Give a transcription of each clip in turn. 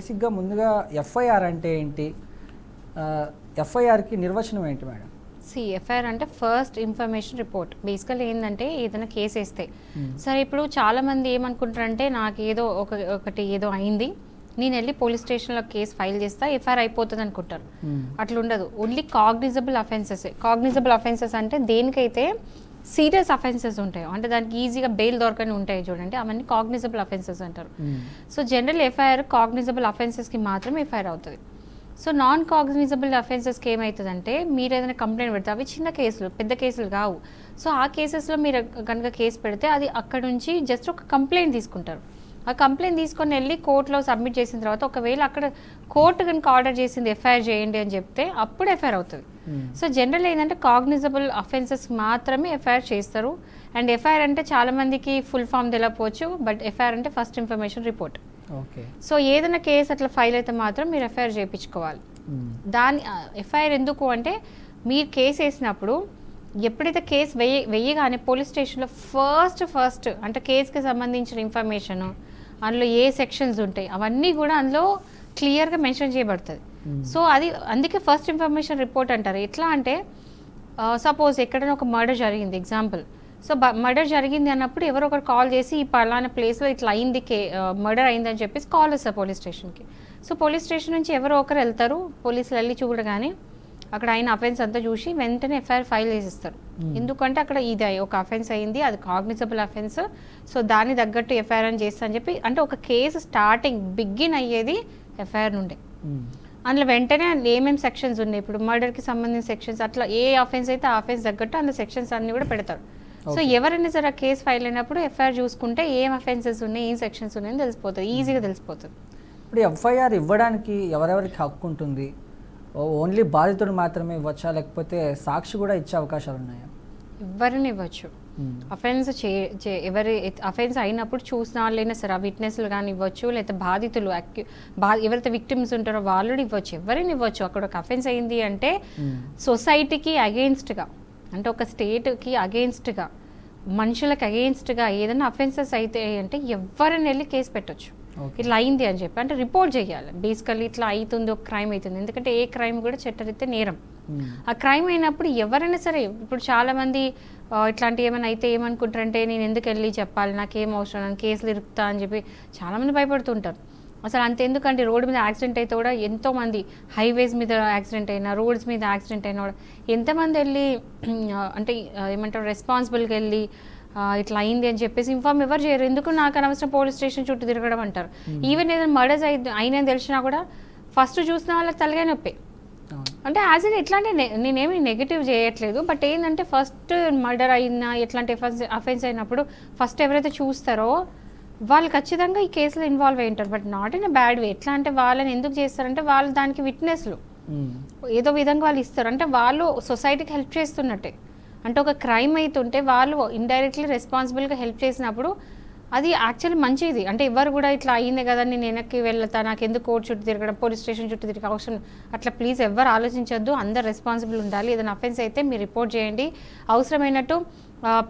బేసిక్గా ముందుగా ఎఫ్ఐఆర్ అంటే ఏంటి, ఎఫ్ఐఆర్కి నిర్వచనం ఏంటి మేడం? ఎఫ్ఐఆర్ అంటే ఫస్ట్ ఇన్ఫర్మేషన్ రిపోర్ట్. బేసికల్ ఏంటంటే ఏదైనా కేసు వేస్తే సరే ఇప్పుడు చాలామంది ఏమనుకుంటారంటే నాకు ఏదో ఒకటి ఏదో అయింది, నేను వెళ్ళి పోలీస్ స్టేషన్లో కేసు ఫైల్ చేస్తా ఎఫ్ఐఆర్ అయిపోతుంది అనుకుంటారు. అట్లా ఉండదు. Only cognisable offences. Cognisable offences అంటే దేనికైతే సీరియస్ అఫెన్సెస్ ఉంటాయి, అంటే దానికి ఈజీగా బెయిల్ దొరకని ఉంటాయి చూడండి, అవన్నీ కాగ్నిజబుల్ అఫెన్సెస్ అంటారు. సో జనరల్ ఎఫ్ఐఆర్ కాగ్నిజబుల్ అఫెన్సెస్కి మాత్రమే ఎఫ్ఐఆర్ అవుతుంది. సో నాన్ కాగ్నిజబుల్ అఫెన్సెస్కి ఏమవుతుందంటే మీరు ఏదైనా కంప్లైంట్ పెడితే అవి చిన్న కేసులు, పెద్ద కేసులు కావు. సో ఆ కేసెస్లో మీరు కనుక కేసు పెడితే అది అక్కడ నుంచి జస్ట్ ఒక కంప్లైంట్ తీసుకుంటారు. ఆ కంప్లైంట్ తీసుకొని వెళ్ళి కోర్టులో సబ్మిట్ చేసిన తర్వాత ఒకవేళ అక్కడ కోర్టు కనుక ఆర్డర్ చేసింది ఎఫ్ఐఆర్ చేయండి అని చెప్తే అప్పుడు ఎఫ్ఐఆర్ అవుతుంది. సో జనరల్ ఏంటంటే కాగ్నిజబుల్ అఫెన్సెస్ మాత్రమే ఎఫ్ఐఆర్ చేస్తారు. అండ్ ఎఫ్ఐఆర్ అంటే చాలా మందికి ఫుల్ ఫామ్ తెలియకపోవచ్చు, బట్ ఎఫ్ఐఆర్ అంటే ఫస్ట్ ఇన్ఫర్మేషన్ రిపోర్ట్. సో ఏదైనా కేసు అట్లా ఫైల్ అయితే మాత్రం మీరు ఎఫ్ఐఆర్ చేయించుకోవాలి. దాని ఎఫ్ఐఆర్ ఎందుకు అంటే మీరు కేసు వేసినప్పుడు ఎప్పుడైతే కేసు వెయ్యగానే పోలీస్ స్టేషన్లో ఫస్ట్ అంటే కేసుకి సంబంధించిన ఇన్ఫర్మేషన్, అందులో ఏ సెక్షన్స్ ఉంటాయి అవన్నీ కూడా అందులో క్లియర్గా మెన్షన్ చేయబడుతుంది. సో అది అందుకే ఫస్ట్ ఇన్ఫర్మేషన్ రిపోర్ట్ అంటారు. ఎట్లా అంటే సపోజ్ ఎక్కడైనా ఒక మర్డర్ జరిగింది ఎగ్జాంపుల్, సో మర్డర్ జరిగింది అన్నప్పుడు ఎవరో ఒకరు కాల్ చేసి ఈ పలానా ప్లేస్లో ఇట్లా అయింది, మర్డర్ అయిందని చెప్పేసి కాల్ వస్తారు పోలీస్ స్టేషన్కి. సో పోలీస్ స్టేషన్ నుంచి ఎవరో ఒకరు వెళ్తారు, పోలీసులు వెళ్ళి చూడగానే అక్కడ అయిన అఫెన్స్ అంతా చూసి వెంటనే ఎఫ్ఐఆర్ ఫైల్ చేసిస్తారు. ఎందుకంటే అక్కడ ఇది ఒక అఫెన్స్ అయింది, అది కాగ్నిజబుల్ అఫెన్స్, సో దాన్ని తగ్గట్టు ఎఫ్ఐఆర్ అని చేస్తా అని చెప్పి, అంటే ఒక కేసు స్టార్టింగ్ బిగిన్ అయ్యేది ఎఫ్ఐఆర్ నుండే. అందులో వెంటనే ఏమేమి సెక్షన్స్ ఉన్నాయి, ఇప్పుడు మర్డర్కి సంబంధించిన సెక్షన్స్, అట్లా ఏ అఫెన్స్ అయితే ఆ అఫెన్స్ తగ్గట్టు అందులో సెక్షన్స్ అన్ని కూడా పెడతారు. సో ఎవరైనా సరే ఆ కేసు ఫైల్ అయినప్పుడు ఎఫ్ఐఆర్ చూసుకుంటే ఏం అఫెన్సెస్ ఉన్నాయి, ఏం సెక్షన్స్ ఉన్నాయని తెలిసిపోతుంది, ఈజీగా తెలిసిపోతుంది. ఇప్పుడు ఎఫ్ఐఆర్ ఇవ్వడానికి ఎవరెవరికి హక్కు ఉంటుంది? ఓన్లీ బాధితుడు మాత్రమే ఇవ్వచ్చా, లేకపోతే సాక్షి కూడా ఇచ్చే అవకాశాలు ఉన్నాయా? ఎవరిని ఇవ్వచ్చు. అఫెన్స్ ఎవరి అఫెన్స్ అయినప్పుడు చూసిన వాళ్ళైనా సరే ఆ విట్నెస్లు కానీ ఇవ్వచ్చు, లేకపోతే బాధితులు ఎవరైతే విక్టిమ్స్ ఉంటారో వాళ్ళు ఇవ్వచ్చు, ఎవరిని ఇవ్వచ్చు. అక్కడ ఒక అఫెన్స్ అయింది అంటే సొసైటీకి అగెయిన్స్ట్గా, అంటే ఒక స్టేట్కి అగెయిన్స్ట్గా, మనుషులకు అగెయిన్స్ట్గా ఏదైనా అఫెన్సెస్ అయితే అంటే ఎవరైనా వెళ్ళి కేసు పెట్టచ్చు. ఇట్లా అయింది అని చెప్పి అంటే రిపోర్ట్ చేయాలి. బేసికల్లీ ఇట్లా అవుతుంది, ఒక క్రైమ్ అవుతుంది, ఎందుకంటే ఏ క్రైమ్ కూడా చట్టరీత్యా నేరం. ఆ క్రైమ్ అయినప్పుడు ఎవరైనా సరే, ఇప్పుడు చాలామంది ఇట్లాంటి ఏమైనా అయితే ఏమనుకుంటారంటే నేను ఎందుకు వెళ్ళి చెప్పాలి, నాకేం అవసరం, నేను కేసులు ఇరుకుతా అని చెప్పి చాలామంది భయపడుతుంటారు. అసలు అంతెందుకంటే రోడ్డు మీద యాక్సిడెంట్ అయితే కూడా ఎంతోమంది, హైవేస్ మీద యాక్సిడెంట్ అయినా, రోడ్స్ మీద యాక్సిడెంట్ అయినా కూడా ఎంతమంది వెళ్ళి అంటే ఏమంటారు రెస్పాన్సిబుల్గా వెళ్ళి ఇట్లా అయింది అని చెప్పేసి ఇన్ఫార్మ్ ఎవరు చేయరు. ఎందుకు నాకు అనవసరం పోలీస్ స్టేషన్ చుట్టూ తిరగడం అంటారు. ఈవెన్ ఏదైనా మర్డర్స్ అయినా తెలిసినా కూడా ఫస్ట్ చూసిన వాళ్ళకి తలగా నొప్పి. అంటే యాజ్ ఇన్ ఎట్లాంటి నేనేమి నెగిటివ్ చేయట్లేదు, బట్ ఏంటంటే ఫస్ట్ మర్డర్ అయినా ఎట్లాంటి అఫెన్స్ అయినప్పుడు ఫస్ట్ ఎవరైతే చూస్తారో వాళ్ళు ఖచ్చితంగా ఈ కేసులో ఇన్వాల్వ్ అయి ఉంటారు. But not in a bad way. ఎట్లా అంటే వాళ్ళని ఎందుకు చేస్తారంటే వాళ్ళు దానికి విట్నెస్లు ఏదో విధంగా వాళ్ళు ఇస్తారు, అంటే వాళ్ళు సొసైటీకి హెల్ప్ చేస్తున్నట్టే. అంటే ఒక క్రైమ్ అవుతుంటే వాళ్ళు ఇండైరెక్ట్లీ రెస్పాన్సిబుల్గా హెల్ప్ చేసినప్పుడు అది యాక్చువల్లీ మంచిది. అంటే ఎవరు కూడా ఇట్లా అయిందే కదా నేను వెనక్కి వెళ్తా, నాకు ఎందుకు కోర్టు చుట్టూ తిరగడం, పోలీస్ స్టేషన్ చుట్టూ తిరిగే అవసరం, అట్లా ప్లీజ్ ఎవరు ఆలోచించొద్దు. అందరు రెస్పాన్సిబుల్ ఉండాలి. ఏదైనా అఫెన్స్ అయితే మీరు రిపోర్ట్ చేయండి. అవసరమైనట్టు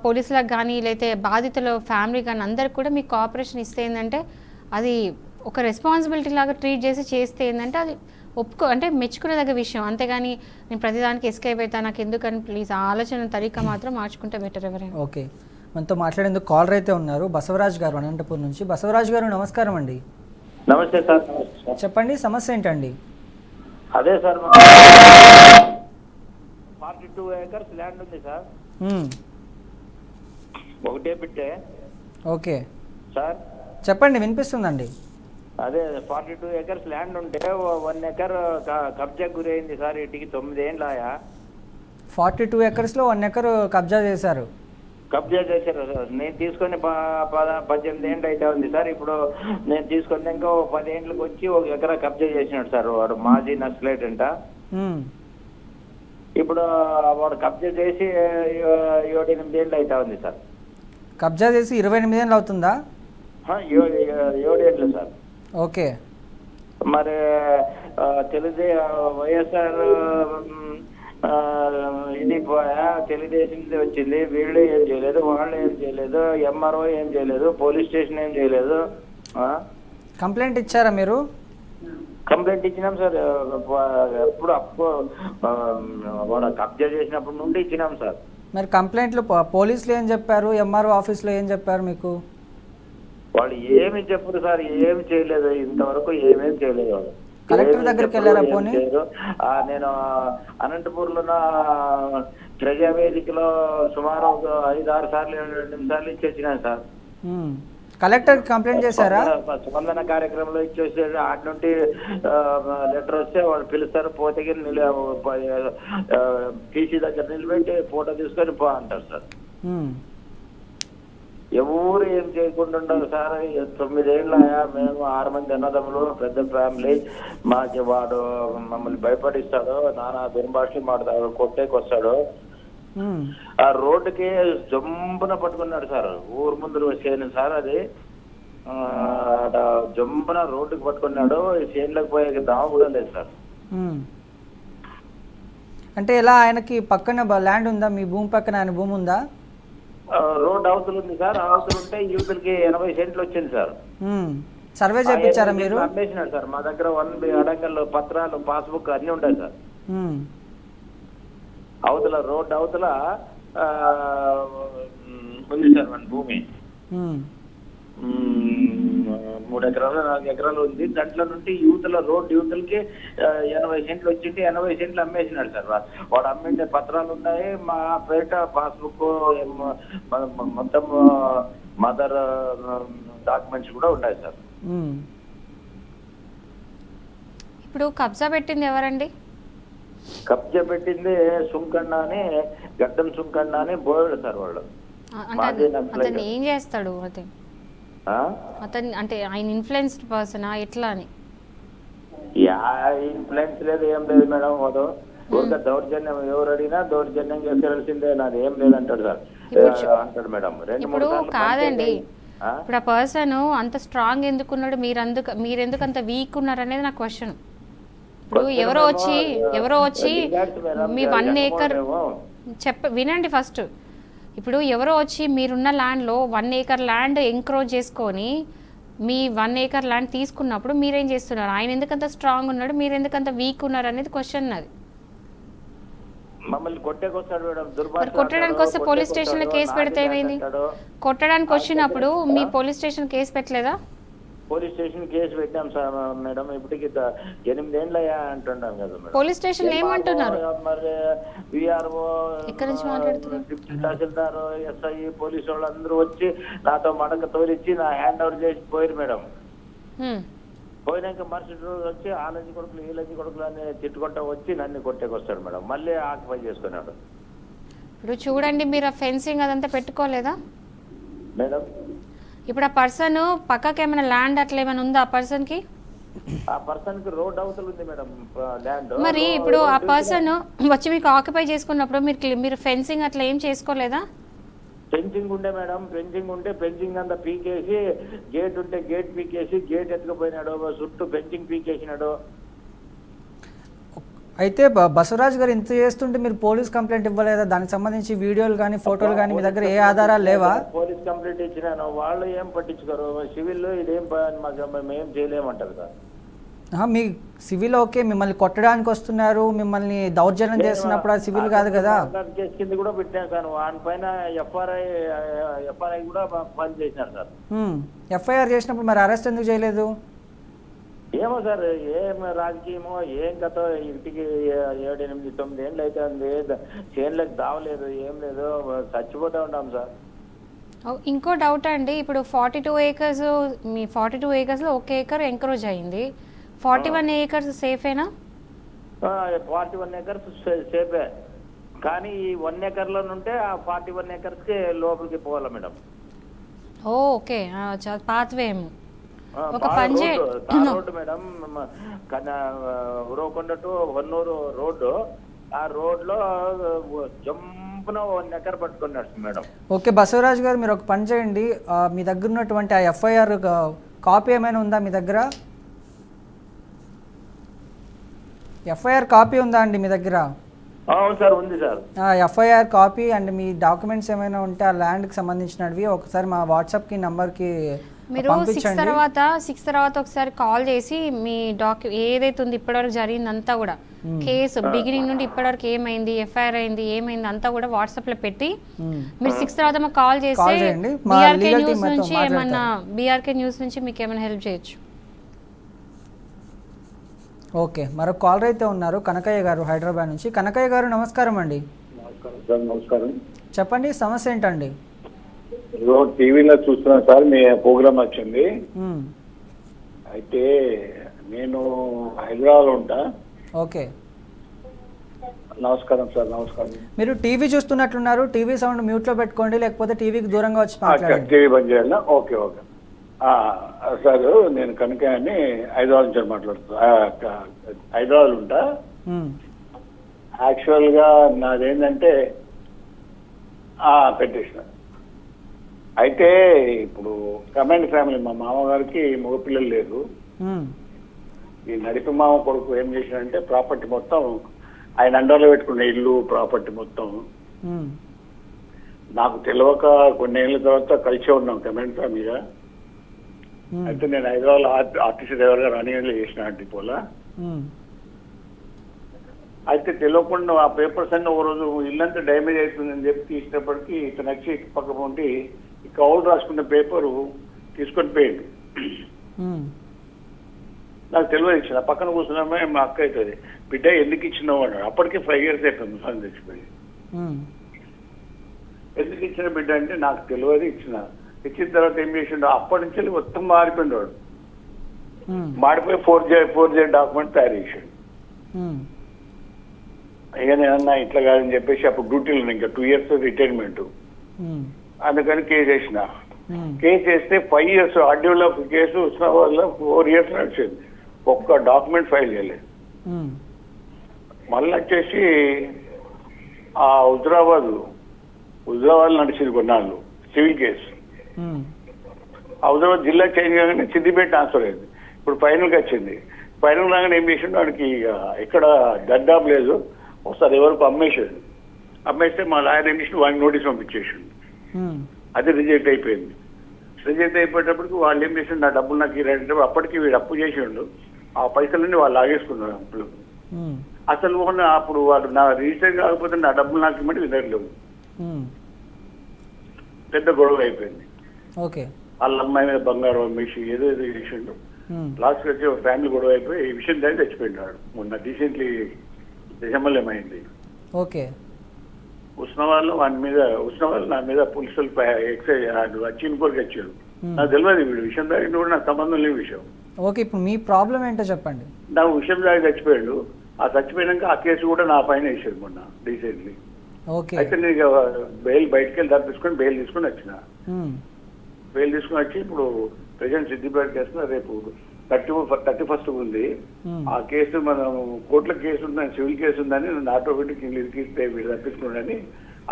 పోలీసులకు కానీ లేకపోతే బాధితుల ఫ్యామిలీ కానీ అందరికి కూడా మీకు కోఆపరేషన్ ఇస్తే ఏంటంటే అది ఒక రెస్పాన్సిబిలిటీ లాగా ట్రీట్ చేస్తే ఏంటంటే అది అంటే మెచ్చుకునేదగ్గ విషయం. అంతేగాని నేను ప్రతిదానికి ఎస్కేప్ అవుతా నాకు ఎందుకని ప్లీజ్ ఆలోచన తరీకా మాత్రం మార్చుకుంటే బెటర్ ఎవరైనా. ఓకే, మనతో మాట్లాడేందుకు కాలర్ అయితే ఉన్నారు బసవరాజ్ గారు అనంతపూర్ నుంచి. బసవరాజ్ గారు నమస్కారం అండి. నమస్తే సార్. చెప్పండి, సమస్య ఏంటండి? అదే సార్ 42 acres ల్యాండ్ ఉంది సార్, ఒకటే బిట్టే. ఓకే సార్ చెప్పండి, వినిపిస్తుందండి. అదే 42 acres ల్యాండ్ ఉంటే 1 acre కబ్జా గురైంది సార్. ఇంటికి 9 ఏళ్ళు ఆయా. 42 acresలో 1 acre కబ్జా చేశారు. కబ్జా చేశారు సార్. నేను తీసుకొని 18 ఏళ్ళు అయితే ఉంది సార్. ఇప్పుడు నేను తీసుకుని ఇంకా 10 ఏళ్ళకి వచ్చి 1 ఎకరా కబ్జా చేసినాడు సార్. వాడు మాజీ నక్సలైట్ అంట. ఇప్పుడు వాడు కబ్జా చేసి 7-8 ఏళ్ళు అయితే ఉంది సార్. కబ్జా చేసి 28 ఏళ్ళు అవుతుందా? 7 ఏళ్ళు సార్. ఓకే, మరి వైఎస్ఆర్ ఇది తెలుగుదేశం వచ్చింది, వీళ్ళు ఏం చేయలేదు, వాళ్ళు ఏం చేయలేదు, ఎంఆర్ఓ ఏం చేయలేదు, పోలీస్ స్టేషన్ ఏం చేయలేదు. కంప్లైంట్ ఇచ్చారా మీరు? కంప్లైంట్ ఇచ్చినాం సార్. ఎప్పుడు వాడు కబ్జా చేసినప్పటి నుండి ఇచ్చినాం సార్. మరి కంప్లైంట్లు పోలీసులు ఏం చెప్పారు, ఎంఆర్ఓ ఆఫీస్లో ఏం చెప్పారు మీకు? వాళ్ళు ఏమి చెప్పరు సార్, ఏమి చేయలేదు ఇంతవరకు, ఏమేమి చేయలేదు వాళ్ళు. కలెక్టర్ దగ్గరికి వెళ్ళారా పోనీ? నేను అనంతపూర్లో ప్రజావేదికలో సుమారు 5-6 సార్లు 7 నిమిషాలు ఇచ్చేసినాను సార్. కలెక్టర్ కంప్లైంట్ చేశారా? స్పందన కార్యక్రమంలో ఇచ్చేసి ఆటి నుండి లెటర్ వస్తే వాళ్ళు పిలుస్తారు, పోతే టీసీ దగ్గర నిలబెట్టి ఫోటో తీసుకొని పో అంటారు సార్. ఎవరు ఏం చేయకుండా ఉండరు సార్. 9 ఏళ్ళ మేము 6 మంది అన్నదమ్ములు, పెద్ద ఫ్యామిలీ. మాకు వాడు మమ్మల్ని భయపడిస్తాడు, నానా దుర్భాషలు మాట్లాడు, కొట్టేకి వస్తాడు. ఆ రోడ్డుకి జంపున పట్టుకున్నాడు సార్. ఊరు ముందు చేను సార్ అది. జంపున రోడ్డుకి పట్టుకున్నాడు. చేనులకు పోయే దావ కూడా లేదు సార్. అంటే ఎలా, ఆయనకి పక్కన ల్యాండ్ ఉందా? మీ భూమి పక్కన ఆయన భూమి ఉందా? రోడ్ అవతల ఉంది సార్. అవతల ఉంటే యూతులకి 80 సెంట్లు వచ్చింది సార్. సర్వే చేయించారా మీరు? అమ్మేసినాడు సార్. మా దగ్గర 1 అడంగల్లో పత్రాలు, పాస్బుక్ అన్ని ఉంటాయి సార్. అవతల రోడ్ అవతల ఉంది సార్ మన భూమి. 3 ఎకరాలు 4 ఎకరాలు ఉంది. దాంట్లో నుండి రోడ్ యూతలకి 80 సెంట్లు వచ్చింది. 80 సెంట్లు అమ్మేసినాడు సార్. వాడు అమ్మిండే పత్రాలు ఉన్నాయి, మా పేట పాస్బుక్, మొత్తం మదర్ డాక్యుమెంట్స్ కూడా ఉన్నాయి సార్. ఇప్పుడు కబ్జా పెట్టింది ఎవరండి? కబ్జా పెట్టింది సుంకన్న అని, గడ్డం సుంకన్న అని బోయడు సార్ వాళ్ళు. అతను ఏం చేస్తాడు? అతను అంటే ఆయన ఇన్ఫ్లుయెన్స్డ్ పర్సనా ఎట్లా అని? ఇన్ఫ్లుయెన్స్ లేదు, ఏం లేదు మేడం. వాడు ఊరికే దౌర్జన్యం, ఎవరు అడిగినా దౌర్జన్యం చేసేయాల్సిందే, నాది ఏం లేదంటాడు సార్ అంటాడు మేడం. ఇప్పుడు కాదండి, ఇప్పుడు ఆ పర్సన్ అంత స్ట్రాంగ్ ఎందుకున్నాడు, మీరెందుకు అంత వీక్ ఉన్నారు అనేది నా క్వశ్చన్. ఇప్పుడు ఎవరో వచ్చి మీ 1 ఏకర్ వినండి ఫస్ట్. ఇప్పుడు ఎవరో వచ్చి మీరున్న ల్యాండ్లో 1 ఏకర్ ల్యాండ్ ఎంక్రోచ్ చేసుకొని మీ 1 ఏకర్ ల్యాండ్ తీసుకున్నప్పుడు మీరేం చేస్తున్నారు? ఆయన ఎందుకంత స్ట్రాంగ్ ఉన్నాడు, మీరు ఎందుకంత వీక్ ఉన్నారు అనేది క్వశ్చన్ అది. మమ్మల్ని కొట్టేకొస్తాడు మేడం. కొట్టడానికి వస్తే పోలీస్ స్టేషన్లో కేసు పెడితే ఏమైంది? కొట్టడానికి వచ్చినప్పుడు మీ పోలీస్ స్టేషన్ కేసు పెట్టలేదా? పోలీస్ స్టేషన్ కేసు పెట్టాం సార్ మేడం. ఇప్పటికి 8 ఏళ్ళు అయ్యా అంటున్నాం కదా మేడం. పోలీస్ స్టేషన్ ఏమంటున్నారు? మరి విఆర్ఓ, ఎక్కడి నుంచి మాట్లాడుతున్నారు? డిప్యూటీ తహసీల్దార్, ఎస్ఐ, పోలీసు వాళ్ళు అందరూ వచ్చి నాతో మడక తోలిచ్చి నా హ్యాండ్ ఓవర్ చేసి పోయారు మేడం. పోయినాక మరుసటి రోజు వచ్చి ఆ లంచి కొడుకులు ఈ లంచి కొడుకులు అని తిట్టుకుంటా వచ్చి నన్ను కొట్టేకొస్తాడు మేడం. మళ్ళీ ఆక్యుపై చేసుకున్నాడు. ఇప్పుడు చూడండి, మీరు ఆ ఫెన్సింగ్ అదంతా పెట్టుకోలేదా మేడం? ఇప్పుడు ఆ పర్సన్ పక్కకి ఏమైనా ల్యాండ్ అట్లా ఏమైనా ఉందా ఆ పర్సన్ కి? ఆ పర్సన్ కి రోడ్ అవతల ఉంది మేడం ల్యాండ్. మరి ఇప్పుడు ఆ పర్సన్ వచ్చి మీకు ఆక్యుపై చేసుకున్నప్పుడు మీరు ఫెన్సింగ్ అట్లా ఏం చేసుకోలేదా? ఫెన్సింగ్ ఉండే మేడం. ఫెన్సింగ్ ఉంటే ఫెన్సింగ్ అంతా పీకేసి, గేట్ ఉంటే గేట్ పీకేసి గేట్ ఎత్తుకుపోయినాడు, చుట్టూ ఫెన్సింగ్ పీకేసినాడు. అయితే బసవరాజు గారు ఇంత చేస్తుంటే మీరు పోలీస్ కంప్లైంట్ ఇవ్వలేదా? దానికి సంబంధించి వీడియోలు కానీ ఫోటోలు కానీ మీ దగ్గర ఏ ఆధారాలు లేవా? పోలీస్ కంప్లైంట్ ఇచ్చినాను, వాళ్ళు ఏం పట్టించుకోరు. సివిల్ ఇదేం మేము చేయలేమంటారు సార్. మీ సివిల్ ఓకే, మిమ్మల్ని కొట్టడానికి వస్తున్నారు, మిమ్మల్ని దౌర్జన్యం చేస్తున్నప్పుడు అది సివిల్ కాదు కదా? కేసు కింద కూడా పెట్టాను సార్. వాని పైన ఎఫ్ఐఆర్ కూడా ఫైల్ చేసినారు సార్. ఎఫ్ఐఆర్ చేసినప్పుడు మరి అరెస్ట్ ఎందుకు చేయలేదు? ఏమో సార్, ఏం రాజకీయమో ఏం కథ. ఇంటికి 7, 8, 9 ఏళ్ళు అయితే ఉంది, చేనులకు దావలేదు, ఏం లేదు, చచ్చిపోతూ ఉంటాం సార్. ఇంకో డౌట్ అండి, ఇప్పుడు 42 ఏకర్స్, మీ 42 ఏకర్స్లో 1 ఏకర్ ఎంక్రోచ్ అయింది, 41 ఏకర్స్ సేఫేనా? 41 ఏకర్స్ సేఫే, కానీ ఈ 1 ఏకర్లో నుంటే ఆ 41 ఏకర్స్కి లోపలికి పోవాలి మేడం. ఓకే, పాత్వే ఏమో ఒక పని road madam. Uravakonda to Honnur road. ఆ రోడ్ లో జంపున 1 ఎకర్ పట్టుకున్నాడు మేడం. ఓకే బసవరాజు గారు, మీరు ఒక పని చేయండి, మీ దగ్గర ఉన్నటువంటి ఆ ఎఫ్ఐఆర్ కాపీ ఏమైనా ఉందా మీ దగ్గర? ఎఫ్ఐఆర్ కాపీ ఉందా అండి మీ దగ్గర? అవును సార్, ఉంది sir. FIR copy and me documents ఏమైనా ఉంటే ఆ ల్యాండ్కి సంబంధించినవి ఒకసారి మా వాట్సాప్కి నంబర్కి మీరు 6 తర్వాత ఒకసారి కాల్ చేసి మీ ఏదైతే ఉంది ఇప్పటివరకు జరిగిందంతా కూడా కేసు బిగినింగ్ నుండి ఇప్పటివరకు ఏమైంది, ఎఫ్ఐఆర్ అయింది, ఏమైంది అంతా కూడా వాట్సాప్ లో పెట్టి మీరు 6 తర్వాత మాకు కాల్ చేస్తే బీఆర్కే న్యూస్ నుంచి ఏమన్నా మీకు ఏమైనా హెల్ప్ చేయొచ్చు. ఓకే, మరో కాలర్ అయితే ఉన్నారు కనకయ్య గారు హైదరాబాద్ నుంచి. కనకయ్య గారు నమస్కారం అండి. నమస్కారం. చెప్పండి, సమస్య ఏంటండి? టీవీలో చూస్తున్నా సార్, మీ ప్రోగ్రామ్ వచ్చింది. అయితే నేను హైదరాబాద్ ఉంటా. ఓకే, నమస్కారం సార్. నమస్కారం. మీరు టీవీ చూస్తున్నట్లున్నారు, టీవీ సౌండ్ మ్యూట్ లో పెట్టుకోండి, లేకపోతే టీవీకి దూరంగా వచ్చి మాట్లాడండి. టీవీ బంద్ చేయాలా? ఓకే ఓకే సార్, నేను కనకయ్య అని హైదరాబాద్ నుంచి మాట్లాడుతున్నా. హైదరాబాద్ ఉంటా. యాక్చువల్ గా నాదేంటంటే పెట్టేసిన. అయితే ఇప్పుడు కమాండ్ ఫ్యామిలీ, మా మామగారికి మగపిల్లలు లేదు. ఈ నడిపి మామ కొడుకు ఏం చేసినంటే ప్రాపర్టీ మొత్తం ఆయన అండర్లో పెట్టుకున్న ఇల్లు ప్రాపర్టీ మొత్తం నాకు తెలియక కొన్ని ఏళ్ళ తర్వాత కలిసే ఉన్నాం కమాండ్ ఫ్యామిలీగా. అయితే నేను హైదరాబాద్ ఆర్టీసీ డ్రైవర్ గా రన్నింగ్ చేసిన డిపోలా. అయితే తెలియకుండా ఆ పేపర్స్ అన్ని ఒక రోజు ఇల్లంతా డ్యామేజ్ అవుతుందని చెప్పి తీసినప్పటికీ ఇతను వచ్చి పక్క ఉండి ఈ కౌలు రాసుకున్న పేపరు తీసుకొని పోయింది. నాకు తెలియదు ఇచ్చిన. పక్కన కూర్చున్నామే మా అక్క అవుతుంది, బిడ్డ ఎందుకు ఇచ్చినావు అన్నాడు. అప్పటికే 5 years అయిపోయింది ముసలి తెచ్చిపోయి. ఎందుకు ఇచ్చిన బిడ్డ అంటే నాకు తెలియదు ఇచ్చిన. ఇచ్చిన తర్వాత ఏం చేసిండు, అప్పటి నుంచి మొత్తం మారిపోయింది వాడు. మాడిపోయి 4J డాక్యుమెంట్ తయారు చేసాడు. ఇక నేనన్నా ఇట్లా కాదని చెప్పేసి అప్పుడు డ్యూటీలో ఇంకా 2 years రిటైర్మెంట్. అందుకని కేసు వేసిన. కేసు వేస్తే 5 years ఆర్డీఓలో కేసు వచ్చిన వల్ల 4 years నడిచింది. ఒక్క డాక్యుమెంట్ ఫైల్ చేయలేదు. మళ్ళీ వచ్చేసి ఆ హుజరాబాద్ నడిచింది కొన్నాళ్ళు సివిల్ కేసు. హుజరాబాద్ జిల్లా చేంజ్ కాగానే సిద్దిపేట ట్రాన్స్ఫర్ అయింది. ఇప్పుడు ఫైనల్కి వచ్చింది. ఫైనల్ రాగానే ఏం చేసిండు, వాడికి ఎక్కడ దర్దాపు లేదు, ఒకసారి ఎవరికి అమ్మేసాడు. అమ్మేస్తే మా లాయర్ ఏం చేసిండు, వాడికి నోటీస్ పంపించేసిండు. అది రిజెక్ట్ అయిపోయింది. రిజెక్ట్ అయిపోయేటప్పటికి వాళ్ళు ఏం చేసిండు, నా డబ్బులు నాకు ఇరంటే అప్పటికి వీడు అప్పు చేసిండు. ఆ పైసలన్నీ వాళ్ళు లాగేసుకున్నారు అప్పులు. అసలు అప్పుడు వాడు నా రిజిస్టర్ కాకపోతే నా డబ్బులు నాకు ఇవ్వమంటే వినట్లేవు. పెద్ద గొడవ అయిపోయింది. వాళ్ళ అమ్మాయి మీద బంగారం అమ్మేసి ఏదో చేసిండు. లాస్ట్ వచ్చి ఫ్యామిలీ గొడవ అయిపోయి ఈ విషయం దాన్ని చచ్చిపోయినాడు. మొన్న రీసెంట్లీ డిసెంబర్ ఏమైంది. ఉస్మానాబాద్లో ఉస్మానాబాద్ నా మీద పోలీసులు ఎక్సైజ్ వచ్చి ఇంకోరికి వచ్చాడు. నాకు తెలియదు వీడు విషయం దాని కూడా నాకు సంబంధం లేని విషయం. ఓకే, ఇప్పుడు మీ ప్రాబ్లం ఏంటో చెప్పండి. నాకు విషయం దాని చచ్చిపోయాడు. ఆ చచ్చిపోయాక ఆ కేసు కూడా నా పైన వేసాడు మొన్న రీసెంట్లీ. అయితే నేను బెయిల్ బయటకు వెళ్ళి తప్పించుకొని బెయిల్ తీసుకొని వచ్చిన. బెయిల్ తీసుకుని వచ్చి ఇప్పుడు ప్రెజెంట్ సిద్దిపేట కేసు రేపు 31st ఉంది. ఆ కేసు మనం కోర్టుల కేసు ఉందని, సివిల్ కేసు ఉందని నన్ను ఆటోమేటిక్ ఇరికిస్తే వీడు తప్పించుకోండి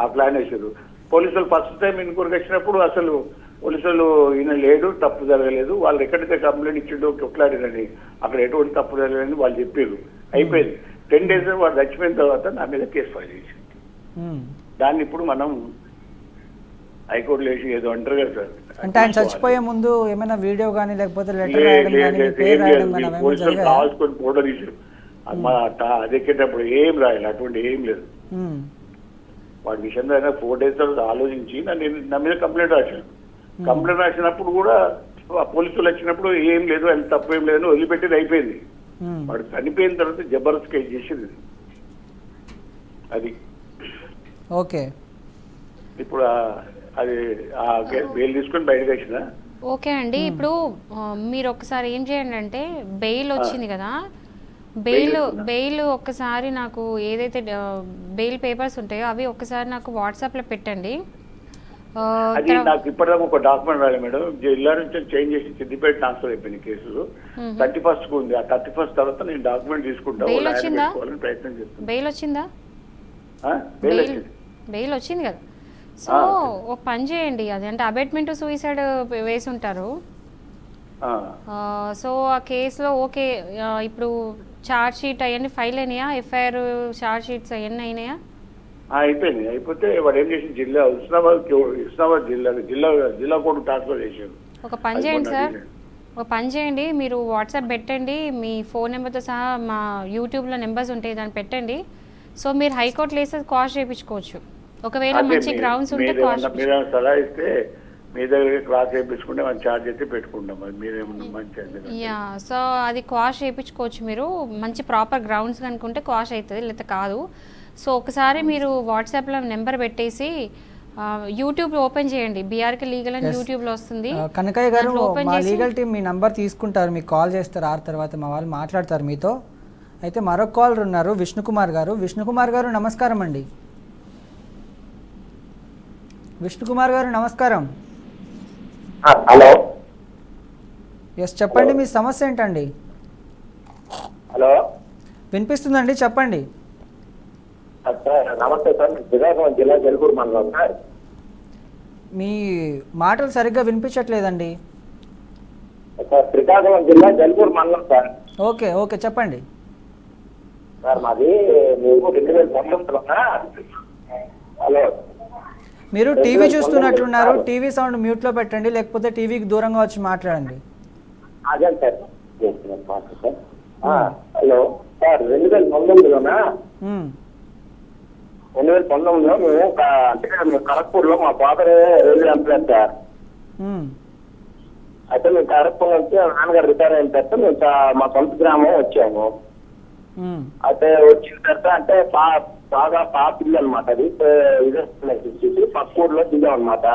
ఆ ప్లాన్ వేసారు. పోలీసులు ఫస్ట్ టైం ఇన్కూరికి వచ్చినప్పుడు అసలు పోలీసులు ఈయన లేడు, తప్పు జరగలేదు, వాళ్ళు ఎక్కడైతే కంప్లైంట్ ఇచ్చిండో కొట్లాడినని అక్కడ ఎటువంటి తప్పు జరగలేదని వాళ్ళు చెప్పారు. అయిపోయింది. 10 days వాడు చచ్చిపోయిన తర్వాత నా మీద కేసు ఫైల్ చేసింది. దాన్ని ఇప్పుడు మనం హైకోర్టులో వేసి ఏదో అంటారు కదా సార్. అంటే ఆయన చచ్చిపోయే ముందు ఏమైనా వీడియో కానీ లేకపోతే లెటర్ రాయడం కానీ పేరు రాయడం కానీ పోలీసులు కావాల్సుకొని ఫోటో తీసారు. అది ఎక్కేటప్పుడు ఏం రాయాలి, అటువంటి ఏం లేదు. వాడి విషయంలో అయినా 4 days తర్వాత ఆలోచించి నా మీద కంప్లైంట్ రాశాను. కంప్లైంట్ రాసినప్పుడు కూడా పోలీసులు వచ్చినప్పుడు ఏం లేదు, ఆయన తప్పు ఏం లేదని వదిలిపెట్టేది అయిపోయింది. వాడు చనిపోయిన తర్వాత జబర్దస్త్ కేసు చేసింది అది. ఓకే, ఇప్పుడు అది బెయిల్ తీసుకొని బయటకు వచ్చిన. ఓకే అండి, ఇప్పుడు మీరు ఒకసారి ఏం చేయండి అంటే బెయిల్ వచ్చింది కదా, బెయిల్ ఒక్కసారి నాకు ఏదైతే బెయిల్ పేపర్స్ ఉంటాయో అవి ఒక్కసారి నాకు వాట్సాప్లో పెట్టండి. అది నాకు ఇప్పటిదాకా ఒక డాక్యుమెంట్ రాలేదు మేడం. జిల్లా నుంచి చేంజ్ చేసి సిద్దిపేట ట్రాన్స్ఫర్ అయిపోయింది కేసు. 31st ఉంది. ఆ 31st తర్వాత నేను డాక్యుమెంట్ తీసుకుంటాను. ప్రయత్నం చేస్తాను. బెయిల్ వచ్చిందా? బెయిల్ వచ్చింది కదా. సో ఒక పని చేయండి, అది అంటే అబేట్మెంట్ సూసైడ్ వేసి ఉంటారు. సో ఆ కేసులో ఓకే, ఇప్పుడు ఛార్జ్ షీట్ అవన్నీ ఫైల్ అయినాయా? ఎఫ్ఐఆర్ ఛార్జ్ షీట్స్ అవన్నీ అయినాయా? అయిపోయింది. అయిపోతే వాడు ఏం చేసి ఉస్మానాబాద్ జిల్లా కోర్టు ట్రాన్స్ఫర్ చేశారు. ఒక పని చేయండి సార్, ఒక పని చేయండి, మీరు వాట్సాప్ పెట్టండి, మీ ఫోన్ నెంబర్తో సహా మా యూట్యూబ్లో నెంబర్స్ ఉంటాయి, దాన్ని పెట్టండి. సో మీరు హైకోర్టులో వేస్తే కాస్ట్ చేయించుకోవచ్చు. ఒకవేళ మంచి గ్రౌండ్స్ ఉంటే కాస్ట్ మీరు సలహా ఇస్తే మీ దగ్గర క్లాస్ చేయించుకుంటే మనం ఛార్జ్ అయితే పెట్టుకుంటాం. అది మీరేమన్నా మంచి యా, సో అది కాస్ట్ చేయించుకోవచ్చు. మీరు మంచి ప్రాపర్ గ్రౌండ్స్ కనుకుంటే కాస్ట్ అవుతుంది, లేకపోతే కాదు. సో ఒకసారి మీరు వాట్సాప్లో నెంబర్ పెట్టేసి యూట్యూబ్ ఓపెన్ చేయండి, బీఆర్కే లీగల్ అని యూట్యూబ్లో వస్తుంది. కనకయ్య గారు, మా లీగల్ టీం మీ నంబర్ తీసుకుంటారు, మీకు కాల్ చేస్తారు, ఆ తర్వాత మా వాళ్ళు మాట్లాడతారు మీతో. అయితే మరొక కాలర్ ఉన్నారు, విష్ణుకుమార్ గారు. విష్ణుకుమార్ గారు నమస్కారం అండి. విష్ణుకుమార్ గారు నమస్కారం. హలో, ఎస్ చెప్పండి, మీ సమస్య ఏంటండి? హలో, వినిపిస్తుందండి, చెప్పండి. సార్ నమస్తే సార్, శ్రీకాకుళం జిల్లా జల్పూర్ మండలం సార్. మీ మాటలు సరిగ్గా వినిపించట్లేదండి. సార్ శ్రీకాకుళం జిల్లా జల్పూర్ మండలం సార్. ఓకే ఓకే చెప్పండి సార్. మాది మేము 2019లో. హలో, మీరు టీవీ చూస్తున్నట్లున్నారు, టీవీ సౌండ్ మ్యూట్లో పెట్టండి, లేకపోతే టీవీకి దూరంగా వచ్చి మాట్లాడండి. అదే సార్. హలో సార్, 2019లోనా 2019లో మేము అంటే ఖరగ్పూర్ లో మా ఫాదర్ రైల్వే ఎంప్లాయ్ సార్. అయితే మేము ఖరగ్పూర్ నుంచి నాన్నగారు రిటైర్ అయిన తర్వాత మేము మా సొంత గ్రామం వచ్చాము. అయితే వచ్చిన తర్వాత అంటే బాగా పాత ఇల్లు అనమాట, అది ఇదే పక్కూరులో దిగాం అనమాట.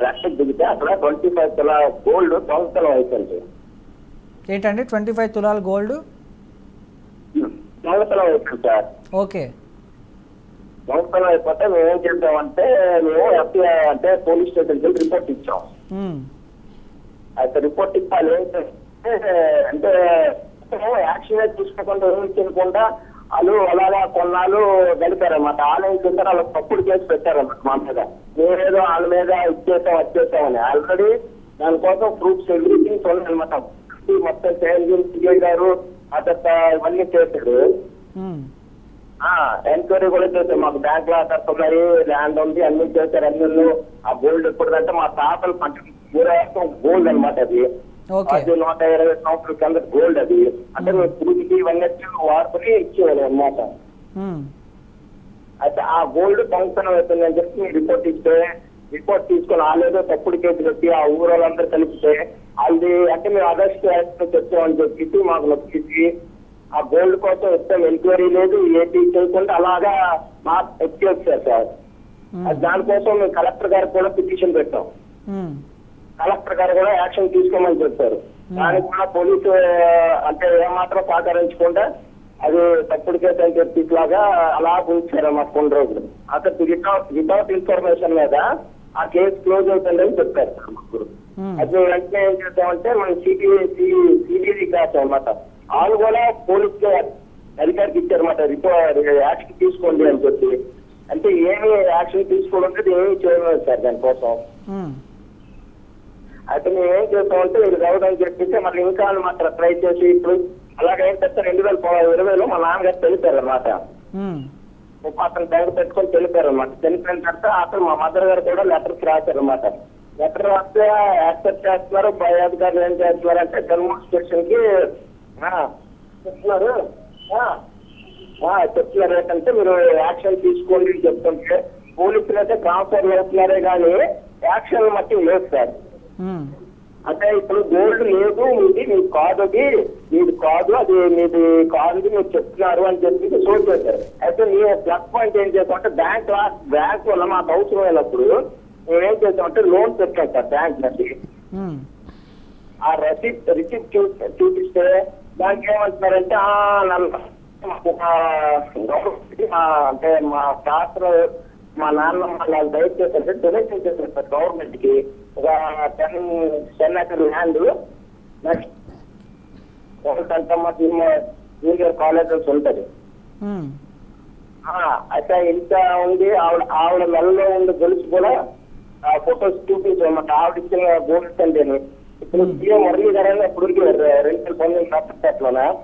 రెస్ట్ దిగితే అక్కడ 25 తులాల గోల్డ్ దొంగతనం అయిపోయింది. ఏంటండి 25 తులాల గోల్డ్ దొంగతనం అయిపోయింది సార్. ఓకే, దొంగతనం అయిపోతే మేము ఏం చేద్దామంటే మేము ఎఫ్ఐఆర్ అంటే పోలీస్ స్టేషన్కి రిపోర్ట్ ఇచ్చాం. అయితే రిపోర్ట్ ఇవ్వాలి ఏంటంటే అంటే యాక్షన్ తీసుకోకుండా ఊహించకుండా వాళ్ళు అలాగా కొన్నాళ్ళు గడిపారన్నమాట. ఆన్లైన్ కింద వాళ్ళు తప్పుడు కేసు పెట్టారన్నమాట మా మీద. మేమేదో వాళ్ళ మీద వచ్చేసామని ఆల్రెడీ దానికోసం ప్రూఫ్స్ ఎవ్రీథింగ్ ఉన్నాయన్నమాట. మొత్తం సిఐ గారు అదంతా ఇవన్నీ చేశాడు. ఎంక్వైరీ కూడా చేశారు, మాకు బ్యాంక్ లాకర్స్ ఉన్నాయి, ల్యాండ్ ఉంది, అన్ని చేశారు. అన్ని ఆ గోల్డ్ ఎప్పుడుదంటే మా తాతలు 100 గోల్డ్ అనమాట. అది 120 సంవత్సరాల కింద గోల్డ్. అది అంటే మేము పూజకి ఇవన్నీ వాడుకుని ఇచ్చేవాళ్ళు అనమాట. అయితే ఆ గోల్డ్ దొంగతనం అవుతుందని చెప్పి మేము రిపోర్ట్ ఇస్తే, రిపోర్ట్ తీసుకొని వాళ్ళేదో తప్పుడు కేసు పెట్టి ఆ ఊరోళ్ళందరూ కలిపితే వాళ్ళది అంటే మేము అరెస్ట్ తెచ్చామని చెప్పి మాకు నొప్పించి ఆ గోల్డ్ కోసం ఇస్తాం, ఎంక్వైరీ లేదు, ఏపీ చేయకుండా అలాగా మాకు ఎక్కేసారు సార్. దానికోసం మేము కలెక్టర్ గారికి కూడా పిటిషన్ పెట్టాం. కలెక్టర్ గారు కూడా యాక్షన్ తీసుకోమని చెప్పారు. దానికి కూడా పోలీసు అంటే ఏమాత్రం సహకరించకుండా అది తప్పుడు కేసు అని చెప్పి ఇట్లాగా అలా ఉంచారు అన్నమాట కొన్ని రోజులు. అసలు వితౌట్ ఇన్ఫర్మేషన్ మీద ఆ కేసు క్లోజ్ అవుతుందని చెప్పారు సార్. అది వెంటనే ఏం చేద్దామంటే మనం సిబిఐ కాదు అనమాట. వాళ్ళు కూడా పోలీస్ అధికారికి ఇచ్చారన్నమాట, రిపోర్ట్ యాక్షన్ తీసుకోండి అని చెప్పి. అంటే ఏమి యాక్షన్ తీసుకోవడం ఏమి చేయలేదు సార్ దానికోసం. అయితే మేము ఏం చేస్తామంటే మీరు రావడానికి చెప్పేసి మళ్ళీ ఇంకా మాత్రం ట్రై చేసి ఇప్పుడు అలాగైతే 2020లో మా నాన్నగారు తెలిపారు అనమాట. అతను బ్యాంక్ పెట్టుకొని తెలిపారు అనమాట. తెలిపిన తర్వాత అతను మా మదర్ గారు కూడా లెటర్స్ రాశారు అనమాట. లెటర్ రాస్తే యాక్సెప్ట్ చేస్తున్నారు. పై అధికారులు ఏం చేస్తున్నారు అంటే ధర్మూర్ స్టేషన్ కి చెప్తున్నారు ఏంటంటే మీరు యాక్షన్ తీసుకోండి చెప్తుంటే పోలీసులు అయితే ట్రాన్స్ఫర్ అవుతున్నారే కానీ యాక్షన్ మట్టి లేదు సార్. అంటే ఇప్పుడు గోల్డ్ లేదు, మీది కాదు, మీది కాదు, అది మీది కాదు మీరు చెప్తున్నారు అని చెప్పి షోట్ చేశారు. అయితే మేము ప్లస్ పాయింట్ ఏం చేస్తామంటే బ్యాంక్ వల్ల మాకు అవసరమైనప్పుడు మేమేం చేస్తామంటే లోన్ పెట్టాం సార్ బ్యాంక్ నుంచి. ఆ రిసిప్ట్ చూపిస్తే దానికి ఏమంటున్నారంటే అంటే మా శాస్త్ర మా నాన్న నాకు దయచేసి డొనేషన్ చేశారు సార్ గవర్నమెంట్ కి ఒక 10 acre land. Next junior colleges ఉంటది. అయితే ఇంత ఉంది. ఆవిడ మెల్లో ఉండి గొలుసు కూడా ఫొటోస్ చూపించమాట. ఆవిడ ఇచ్చిన గోల్డ్ అండి. ఇప్పుడు సీఎం మురళీ గారు ఇప్పుడు 2019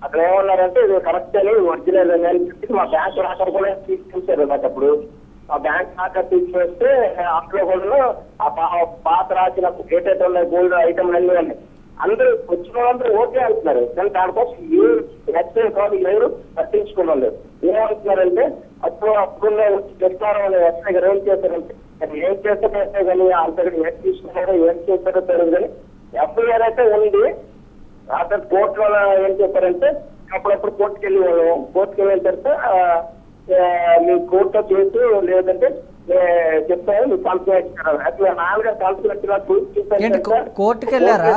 అక్కడ ఏమన్నారంటే ఇది కరెక్ట్ అని ఒరిజినల్ అని చెప్పి మా బ్యాంక్ రాకర్ కూడా చూసారు నాకు. అప్పుడు ఆ బ్యాంక్ ఖాతా తీసివేస్తే అందులో కూడా పాత రాసిన ఏటైతే ఉన్నాయి గోల్డ్ ఐటమ్ అన్ని ఉన్నాయి. అందరూ వచ్చిన వాళ్ళందరూ ఓకే అంటున్నారు, కానీ దానికోసం ఏ ఎక్సైజ్ కాదు ఎవరు పట్టించుకోవడం లేదు. ఏమంటున్నారంటే అప్పుడున్న చెప్తారు ఎస్ఐ గారు ఏం చేశారంటే ఏం చేస్తారో కానీ అంతటి ఏం తీసుకున్నారో ఏం చేస్తారో తెలియదు. కానీ ఎఫ్ఐఆర్ అయితే ఉంది. అతను కోర్టులో ఏం చెప్పారంటే అప్పుడప్పుడు కోర్టుకు వెళ్ళి కోర్టుకు వెళ్ళిన తర్వాత మీ కోర్టులో చేస్తూ లేదంటే చెప్తాను మీకు సంతకం అట్లా 4 సంతకం వచ్చినట్టు కోర్టుకు వెళ్ళారా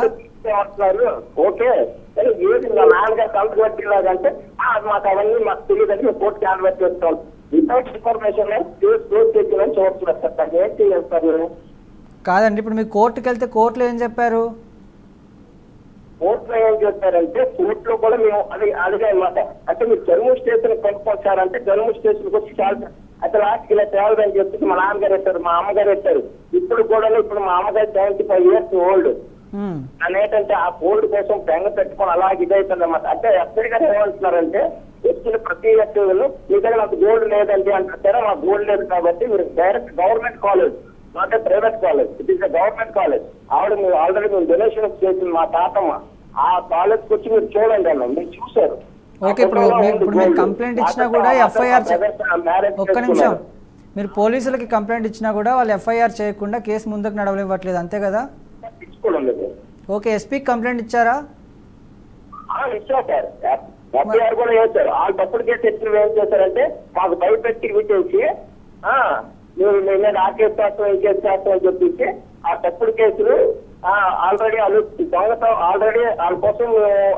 అంటున్నారు. ఓకే కానీ ఏది 4 సంతకం వచ్చిలాగంటే మాకు అవన్నీ మాకు తెలియదంటే మేము కోర్టుకి ఆన్వైట్ చేస్తాం. వితౌట్ ఇన్ఫర్మేషన్ క్లోజ్ చేయాలని చూస్తున్నారు సార్. దాన్ని ఏం చేస్తారు? కాదండి, ఇప్పుడు మీరు కోర్టుకు వెళ్తే కోర్టులో ఏం చెప్పారు? కోర్టులో ఏం చెప్పారంటే కోర్టులో కూడా మేము అడిగా అనమాట. అంటే మీరు జమ్మూ స్టేషన్ కొనుక్కొచ్చారంటే జమ్మూ స్టేషన్కి వచ్చి చాలా అసలు లాస్ట్కి ఇలా తేవాలని చెప్పేసి మా నాన్నగారు ఎత్తారు, మా అమ్మగారు ఎత్తారు. ఇప్పుడు కూడా ఇప్పుడు మా అమ్మగారు 75 years ఓల్డ్. నన్ను ఏంటంటే ఆ గోల్డ్ కోసం బెంగ పెట్టుకొని అలాగే ఇదైతుంది అనమాట. అంటే ఎప్పటికీ ఏమంటున్నారంటే వచ్చిన ప్రతి వ్యక్తులు మీ దగ్గర నాకు గోల్డ్ లేదండి అంటారా, మాకు గోల్డ్ లేదు కాబట్టి మీరు direct government college, not a private college, it is a government college. ఆవిడ మీరు ఆల్రెడీ మేము డొనేషన్ చేసింది మా తాతమ్మ. ఆ కాలేజ్కి వచ్చి మీరు చూడండి అన్న, మీరు చూసారు. ఓకే, ఇప్పుడు మీరు కంప్లైంట్ ఇచ్చినా కూడా ఎఫ్ఐఆర్ ఒక్క నిమిషం, మీరు పోలీసులకి కంప్లైంట్ ఇచ్చినా కూడా వాళ్ళు ఎఫ్ఐఆర్ చేయకుండా కేసు ముందుకు నడవనివ్వట్లేదు, అంతే కదా? ఓకే, ఎస్పీకి కంప్లైంట్ ఇచ్చారా? ఇచ్చారు సార్, ఎఫ్ఐఆర్ కూడా వేశారు. ఆ తప్పుడు కేసు ఎప్పుడు ఏం చేశారంటే మాకు భయపెట్టి విచ్చేసి మేము ఆ కేసు చేస్తాం ఈ కేసు చేస్తాం అని చెప్పేసి ఆ తప్పుడు కేసులు ఆల్రెడీ వాళ్ళు దొంగతో ఆల్రెడీ వాళ్ళ కోసం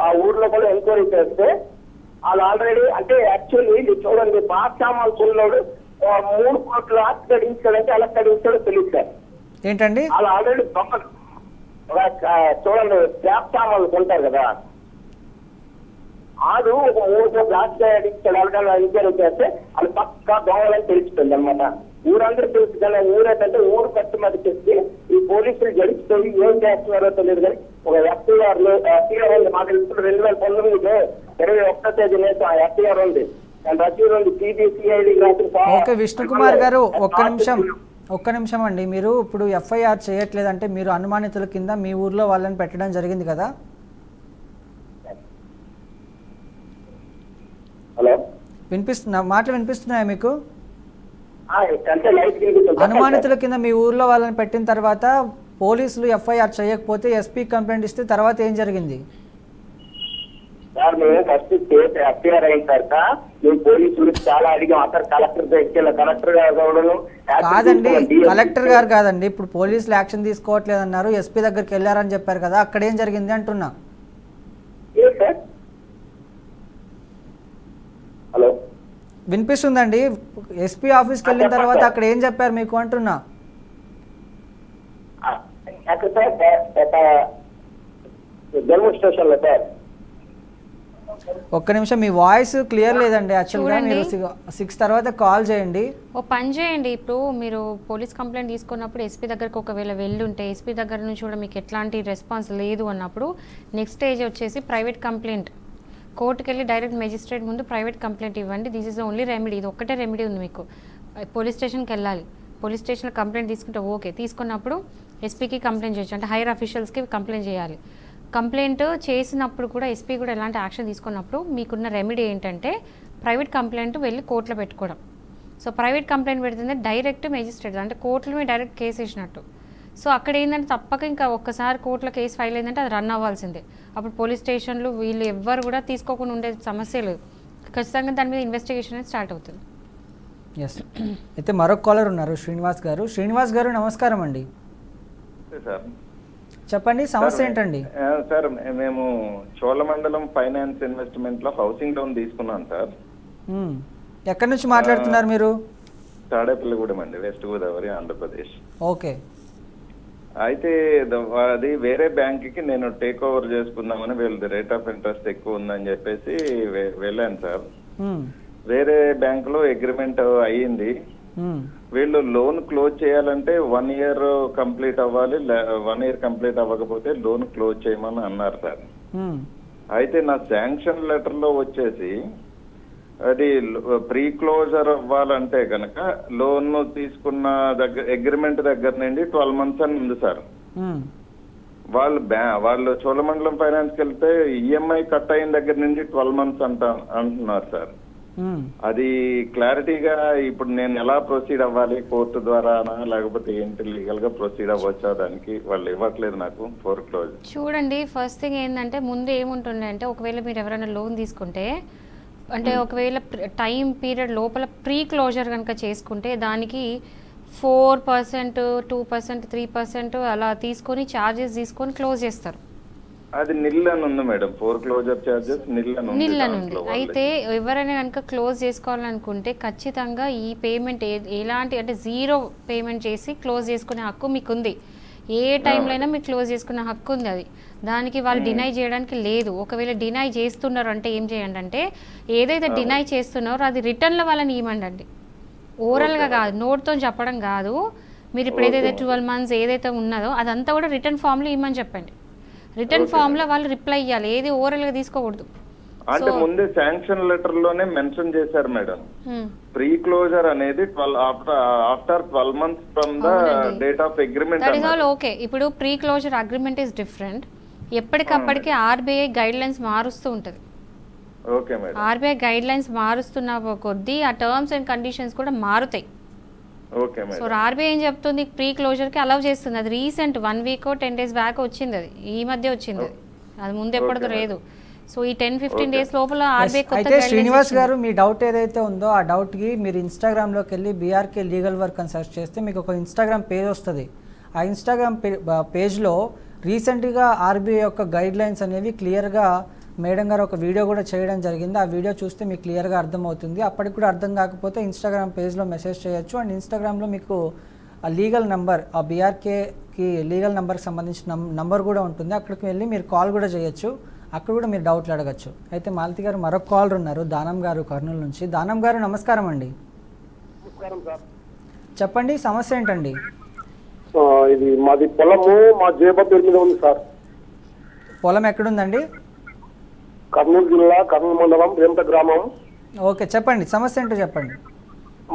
ఆ ఊర్లో కూడా ఎంక్వైరీ చేస్తే వాళ్ళు ఆల్రెడీ అంటే యాక్చువల్లీ ఇది చూడండి, పాత సామాన్లు కొన్నాడు 3 కోట్ల ఆస్తి కడిగించాడంటే ఎలా కడిగించాడో తెలియదు సార్. ఏంటండి వాళ్ళు ఆల్రెడీ దొంగ చూడండి స్క్రాప్ సామాన్లు కొంటారు కదా, ఆడు ఒక 3 కోట్ల ఆస్తి కడిగించాడు అలాగే ఎంక్వైరీ చేస్తే వాళ్ళు పక్కా దొంగలని తెలిసిపోయింది అనమాట. ఊరందరూ తెలుసు కానీ ఊరేంటంటే ఊరు కట్టుమతి చేసి ఈ పోలీసులు గడిచిపోయి ఏం చేస్తున్నారో తెలియదు. కానీ ఒక ఎఫ్ఐఆర్ ఉంది మాకు ఇప్పుడు 2019 21వ తేదీన ఎఫ్ఐఆర్ ఉంది, రసీదు ఉంది, సిబిసిఐడి. ఓకే విష్ణుకుమార్ గారు ఒక్క నిమిషం అండి. మీరు ఇప్పుడు ఎఫ్ఐఆర్ చేయట్లేదంటే మీరు అనుమానితుల కింద మీ ఊర్లో వాళ్ళని పెట్టడం జరిగింది కదా? హలో, మాటలు వినిపిస్తున్నాయా మీకు? అనుమానితుల కింద మీ ఊర్లో వాళ్ళని పెట్టిన తర్వాత పోలీసులు ఎఫ్ఐఆర్ చేయకపోతే ఎస్పీ కంప్లైంట్ ఇస్తే తర్వాత ఏం జరిగింది? సార్ మేము ఫస్ట్ ఎఫ్ఐఆర్ అయిన తర్వాత మేము పోలీసులు చాలా అడిగాం. అక్కడ కలెక్టర్ గారు కాదండి, కలెక్టర్ గారు కాదండి, ఇప్పుడు పోలీసులు యాక్షన్ తీసుకోవట్లేదు అన్నారు, ఎస్పీ దగ్గరికి వెళ్ళారని చెప్పారు కదా, అక్కడ ఏం జరిగింది అంటున్నా. హలో వినిపిస్తుందండి, ఎస్పీ ఆఫీస్కి వెళ్ళిన తర్వాత అక్కడ ఏం చెప్పారు మీకు అంటున్నా. జమ్మూ స్టేషన్ లో సార్ ఒక్క నిమిషం, మీ వాయిస్ క్లియర్ లేదండి. యాక్చువల్గా మీరు 6 తర్వాత కాల్ చేయండి. ఓ పని చేయండి, ఇప్పుడు మీరు పోలీస్ కంప్లైంట్ తీసుకున్నప్పుడు ఎస్పీ దగ్గరకు ఒకవేళ వెళ్ళుంటే ఎస్పీ దగ్గర నుంచి కూడా మీకు ఎట్లాంటి రెస్పాన్స్ లేదు అన్నప్పుడు నెక్స్ట్ స్టేజ్ వచ్చేసి ప్రైవేట్ కంప్లైంట్. కోర్టుకు వెళ్ళి డైరెక్ట్ మెజిస్ట్రేట్ ముందు ప్రైవేట్ కంప్లైంట్ ఇవ్వండి. దిస్ ఈజ్ ఓన్లీ రెమెడీ, ఇది ఒక్కటే రెమెడీ ఉంది మీకు. పోలీస్ స్టేషన్కి వెళ్ళాలి, పోలీస్ స్టేషన్లో కంప్లైంట్ తీసుకుంటే ఓకే, తీసుకున్నప్పుడు ఎస్పీకి కంప్లైంట్ చేయొచ్చు, అంటే హైయర్ అఫీషియల్స్కి కంప్లైంట్ చేయాలి. కంప్లైంట్ చేసినప్పుడు కూడా ఎస్పీ కూడా ఎలాంటి యాక్షన్ తీసుకున్నప్పుడు మీకున్న రెమెడీ ఏంటంటే ప్రైవేట్ కంప్లైంట్ వెళ్ళి కోర్టులో పెట్టుకోవడం. సో ప్రైవేట్ కంప్లైంట్ పెడుతుంది డైరెక్ట్ మెజిస్ట్రేట్, అంటే కోర్టులో మీరు డైరెక్ట్ కేసు వేసినట్టు. సో అక్కడ ఏంటంటే తప్పక ఇంకా ఒక్కసారి కోర్టులో కేసు ఫైల్ అయిందంటే అది రన్ అవ్వాల్సిందే. అప్పుడు పోలీస్ స్టేషన్లు వీళ్ళు ఎవ్వరు కూడా తీసుకోకుండా ఉండే సమస్య లేదు, ఖచ్చితంగా దాని మీద ఇన్వెస్టిగేషన్ అనేది స్టార్ట్ అవుతుంది. ఎస్, అయితే మరొక కాలర్ ఉన్నారు, శ్రీనివాస్ గారు. శ్రీనివాస్ గారు నమస్కారం అండి. చెప్పండి, సమస్య ఏంటండి? సార్ మేము చోళమండలం ఫైనాన్స్ ఇన్వెస్ట్మెంట్ లో హౌసింగ్ లోన్ తీసుకున్నాం సార్. ఎక్కడి నుంచి మాట్లాడుతున్నారు మీరు? తాడేపల్లిగూడెం అండి, వెస్ట్ గోదావరి, ఆంధ్రప్రదేశ్. ఓకే, అయితే అది వేరే బ్యాంక్ కి నేను టేక్ ఓవర్ చేసుకుందామని వీళ్ళది రేట్ ఆఫ్ ఇంట్రెస్ట్ ఎక్కువ ఉందని చెప్పేసి వెళ్ళాను సార్. వేరే బ్యాంక్ లో అగ్రిమెంట్ అయ్యింది. వీళ్ళు లోన్ క్లోజ్ చేయాలంటే 1 year కంప్లీట్ అవ్వాలి, 1 year కంప్లీట్ అవ్వకపోతే లోన్ క్లోజ్ చేయమని అన్నారు సార్. అయితే నా శాంక్షన్ లెటర్ లో వచ్చేసి అది ప్రీ క్లోజర్ అవ్వాలంటే కనుక లోన్ తీసుకున్న దగ్గర అగ్రిమెంట్ దగ్గర నుండి 12 months అని ఉంది సార్. వాళ్ళు చోళమండలం ఫైనాన్స్ కి వెళ్తే ఈఎంఐ కట్ అయిన దగ్గర నుండి 12 months అంటున్నారు సార్. అది క్లారిటీగా ఇప్పుడు నేను ఎలా ప్రొసీడ్ అవ్వాలి, కోర్టు ద్వారానా లేకపోతే ఏంటి లీగల్ గా ప్రొసీడ్ అవ్వచ్చా, దానికి వాళ్ళు ఇవ్వట్లేదు నాకు ఫోర్ క్లోజ్. చూడండి, ఫస్ట్ థింగ్ ఏంటంటే ముందు ఏముంటుండే అంటే ఒకవేళ మీరు ఎవరైనా లోన్ తీసుకుంటే అంటే ఒకవేళ టైం పీరియడ్ లోపల ప్రీ క్లోజర్ కనుక చేసుకుంటే దానికి 4%, 2%, 3% అలా తీసుకొని ఛార్జెస్ తీసుకొని క్లోజ్ చేస్తారు. అది నిల్ అని ఉంది మేడం, ఫోర్ క్లోజర్ చార్జెస్ నిల్ అని ఉంది. అయితే ఎవరైనా కనుక క్లోజ్ చేసుకోవాలనుకుంటే ఖచ్చితంగా ఈ పేమెంట్ ఎలాంటి అంటే 0 పేమెంట్ చేసి క్లోజ్ చేసుకునే హక్కు మీకు ఉంది. ఏ టైంలో అయినా మీకు క్లోజ్ చేసుకునే హక్కు ఉంది. అది దానికి వాళ్ళు డినై చేయడానికి లేదు. ఒకవేళ డినై చేస్తున్నారు అంటే ఏం చేయండి అంటే ఏదైతే డినై చేస్తున్నారో అది రిటర్న్లో వాళ్ళని ఇవ్వండి. ఓవరాల్గా కాదు, నోట్తో చెప్పడం కాదు. మీరు ఇప్పుడు ఏదైతే 12 months ఏదైతే ఉన్నదో అదంతా కూడా రిటర్న్ ఫామ్లో ఇవ్వమని చెప్పండి. రిటర్న్ ఫామ్లో వాళ్ళు రిప్లై ఇవ్వాలి, ఏది ఓవరాల్గా తీసుకోకూడదు. అంటే ముందే శాంక్షన్ లెటర్ లోనే మెన్షన్ చేశారు మేడం, ప్రీ క్లోజర్ అనేది after 12 months from the date of agreement. That is all okay. ఇప్పుడు pre closure agreement is different. ఎప్పటికప్పటికి ఆర్బీఐ గైడ్ లైన్స్ మారుస్తూ ఉంటుంది. Okay madam. RBI guidelines మారుస్తున్న కొద్దీ ఆ టర్మ్స్ అండ్ కండిషన్స్ కూడా మారుతాయి. Okay madam. సో ఆర్బీఐ ఏం చెప్తుంది, ప్రీ క్లోజర్ కి అలౌ చేస్తుంది. అది recent 1 week or 10 days back వచ్చింది. అది ఈ మధ్య వచ్చింది. అది ముందు ఎప్పటిదో లేదు. సో ఈ 10-15 days లోపల ఆర్బీఐ కొత్త అయితే శ్రీనివాస్ గారు మీ డౌట్ ఏదైతే ఉందో ఆ డౌట్ కి మీరు ఇన్స్టాగ్రామ్ లోకి వెళ్ళి బీఆర్కే లీగల్ వర్క్ అని సెర్చ్ చేస్తే మీకు ఒక ఇన్స్టాగ్రామ్ పేజ్ వస్తుంది. ఆ ఇన్స్టాగ్రామ్ పేజ్లో రీసెంట్గా ఆర్బీఐ యొక్క గైడ్ లైన్స్ అనేవి క్లియర్గా మేడం గారు ఒక వీడియో కూడా చేయడం జరిగింది. ఆ వీడియో చూస్తే మీకు క్లియర్గా అర్థమవుతుంది. అప్పటికి కూడా అర్థం కాకపోతే ఇన్స్టాగ్రామ్ పేజ్లో మెసేజ్ చేయొచ్చు. అండ్ ఇన్స్టాగ్రామ్లో మీకు ఆ లీగల్ నెంబర్, ఆ బీఆర్కేకి లీగల్ నెంబర్కి సంబంధించిన నంబర్ కూడా ఉంటుంది. అక్కడికి వెళ్ళి మీరు కాల్ కూడా చేయొచ్చు. అక్కడ కూడా మీరు డౌట్లు అడగచ్చు. అయితే మాలతి గారు మరొక కాలర్ ఉన్నారు, దానం గారు కర్నూలు నుంచి. దానం గారు నమస్కారం అండి. చెప్పండి, సమస్య ఏంటండి? ఇది మాది పొలము, మా జేబ పేరు మీద ఉంది సార్. పొలం ఎక్కడుందండి? కర్నూలు జిల్లా, కర్నూలు మండలం, రేమట గ్రామం. ఓకే, చెప్పండి, సమస్య ఏంటో చెప్పండి.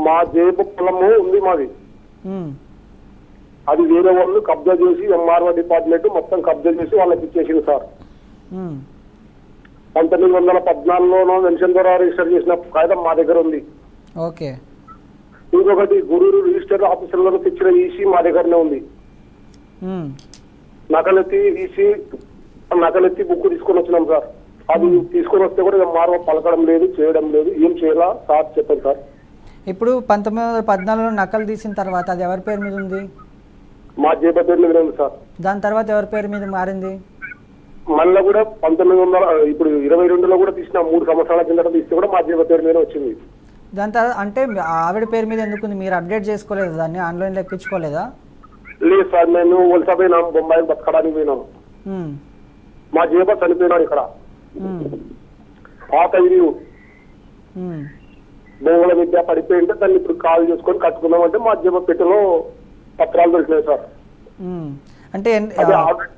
మా జేబ పొలము ఉంది మాది. అది వేరే వాళ్ళు కబ్జా చేసి ఎంఆర్ఓ డిపార్ట్మెంట్ మొత్తం కబ్జా చేసి వాళ్ళకి ఇచ్చేసింది సార్. 1914లో పెన్షన్ ద్వారా రిజిస్టర్ చేసిన కాగితం మా దగ్గర ఉంది. ఓకే. ఇంకొకటి గురూరు రిజిస్టర్ ఆఫీసర్లను తెచ్చిన ఈసీ మా దగ్గరనే ఉంది. నకలెత్తి బుక్ తీసుకొని వచ్చినాం సార్. అది తీసుకొని వస్తే కూడా ఎంఆర్ఓ పలకడం లేదు, చేయడం లేదు. ఏం చేయాలా సార్ చెప్పండి సార్. ఇప్పుడు 1914లో నకలు తీసిన తర్వాత అది ఎవరి పేరు మీద ఉంది? మా జేబ పేరు మీద ఉంది సార్. దాని తర్వాత ఎవరి పేరు మీద మారింది? మళ్ళీ కూడా 1900 ఇప్పుడు 22లో కూడా తీసిన 3 సంవత్సరాల కిందట తీస్తే కూడా మా జేబ పేరు మీద వచ్చింది. దాని తర్వాత అంటే ఆవిడ పేరు మీద ఎందుకు ఉంది? మీరు అప్డేట్ చేసుకోలేదు, దాన్ని ఆన్లైన్లో ఎక్కించుకోలేదా? లేదు సార్, మేము వలస పోయినాం, బొంబాయి బతకడానికి పోయినాం. మా జేబ చనిపోయినాడు ఇక్కడ. పాత ఇల్లు బొంగుల విద్య పడిపోయింటే దాన్ని ఇప్పుడు కాల్ చేసుకొని కట్టుకుందామంటే మా జేబ పెట్టెలో పత్రాలు దొరికినాయి సార్. అంటే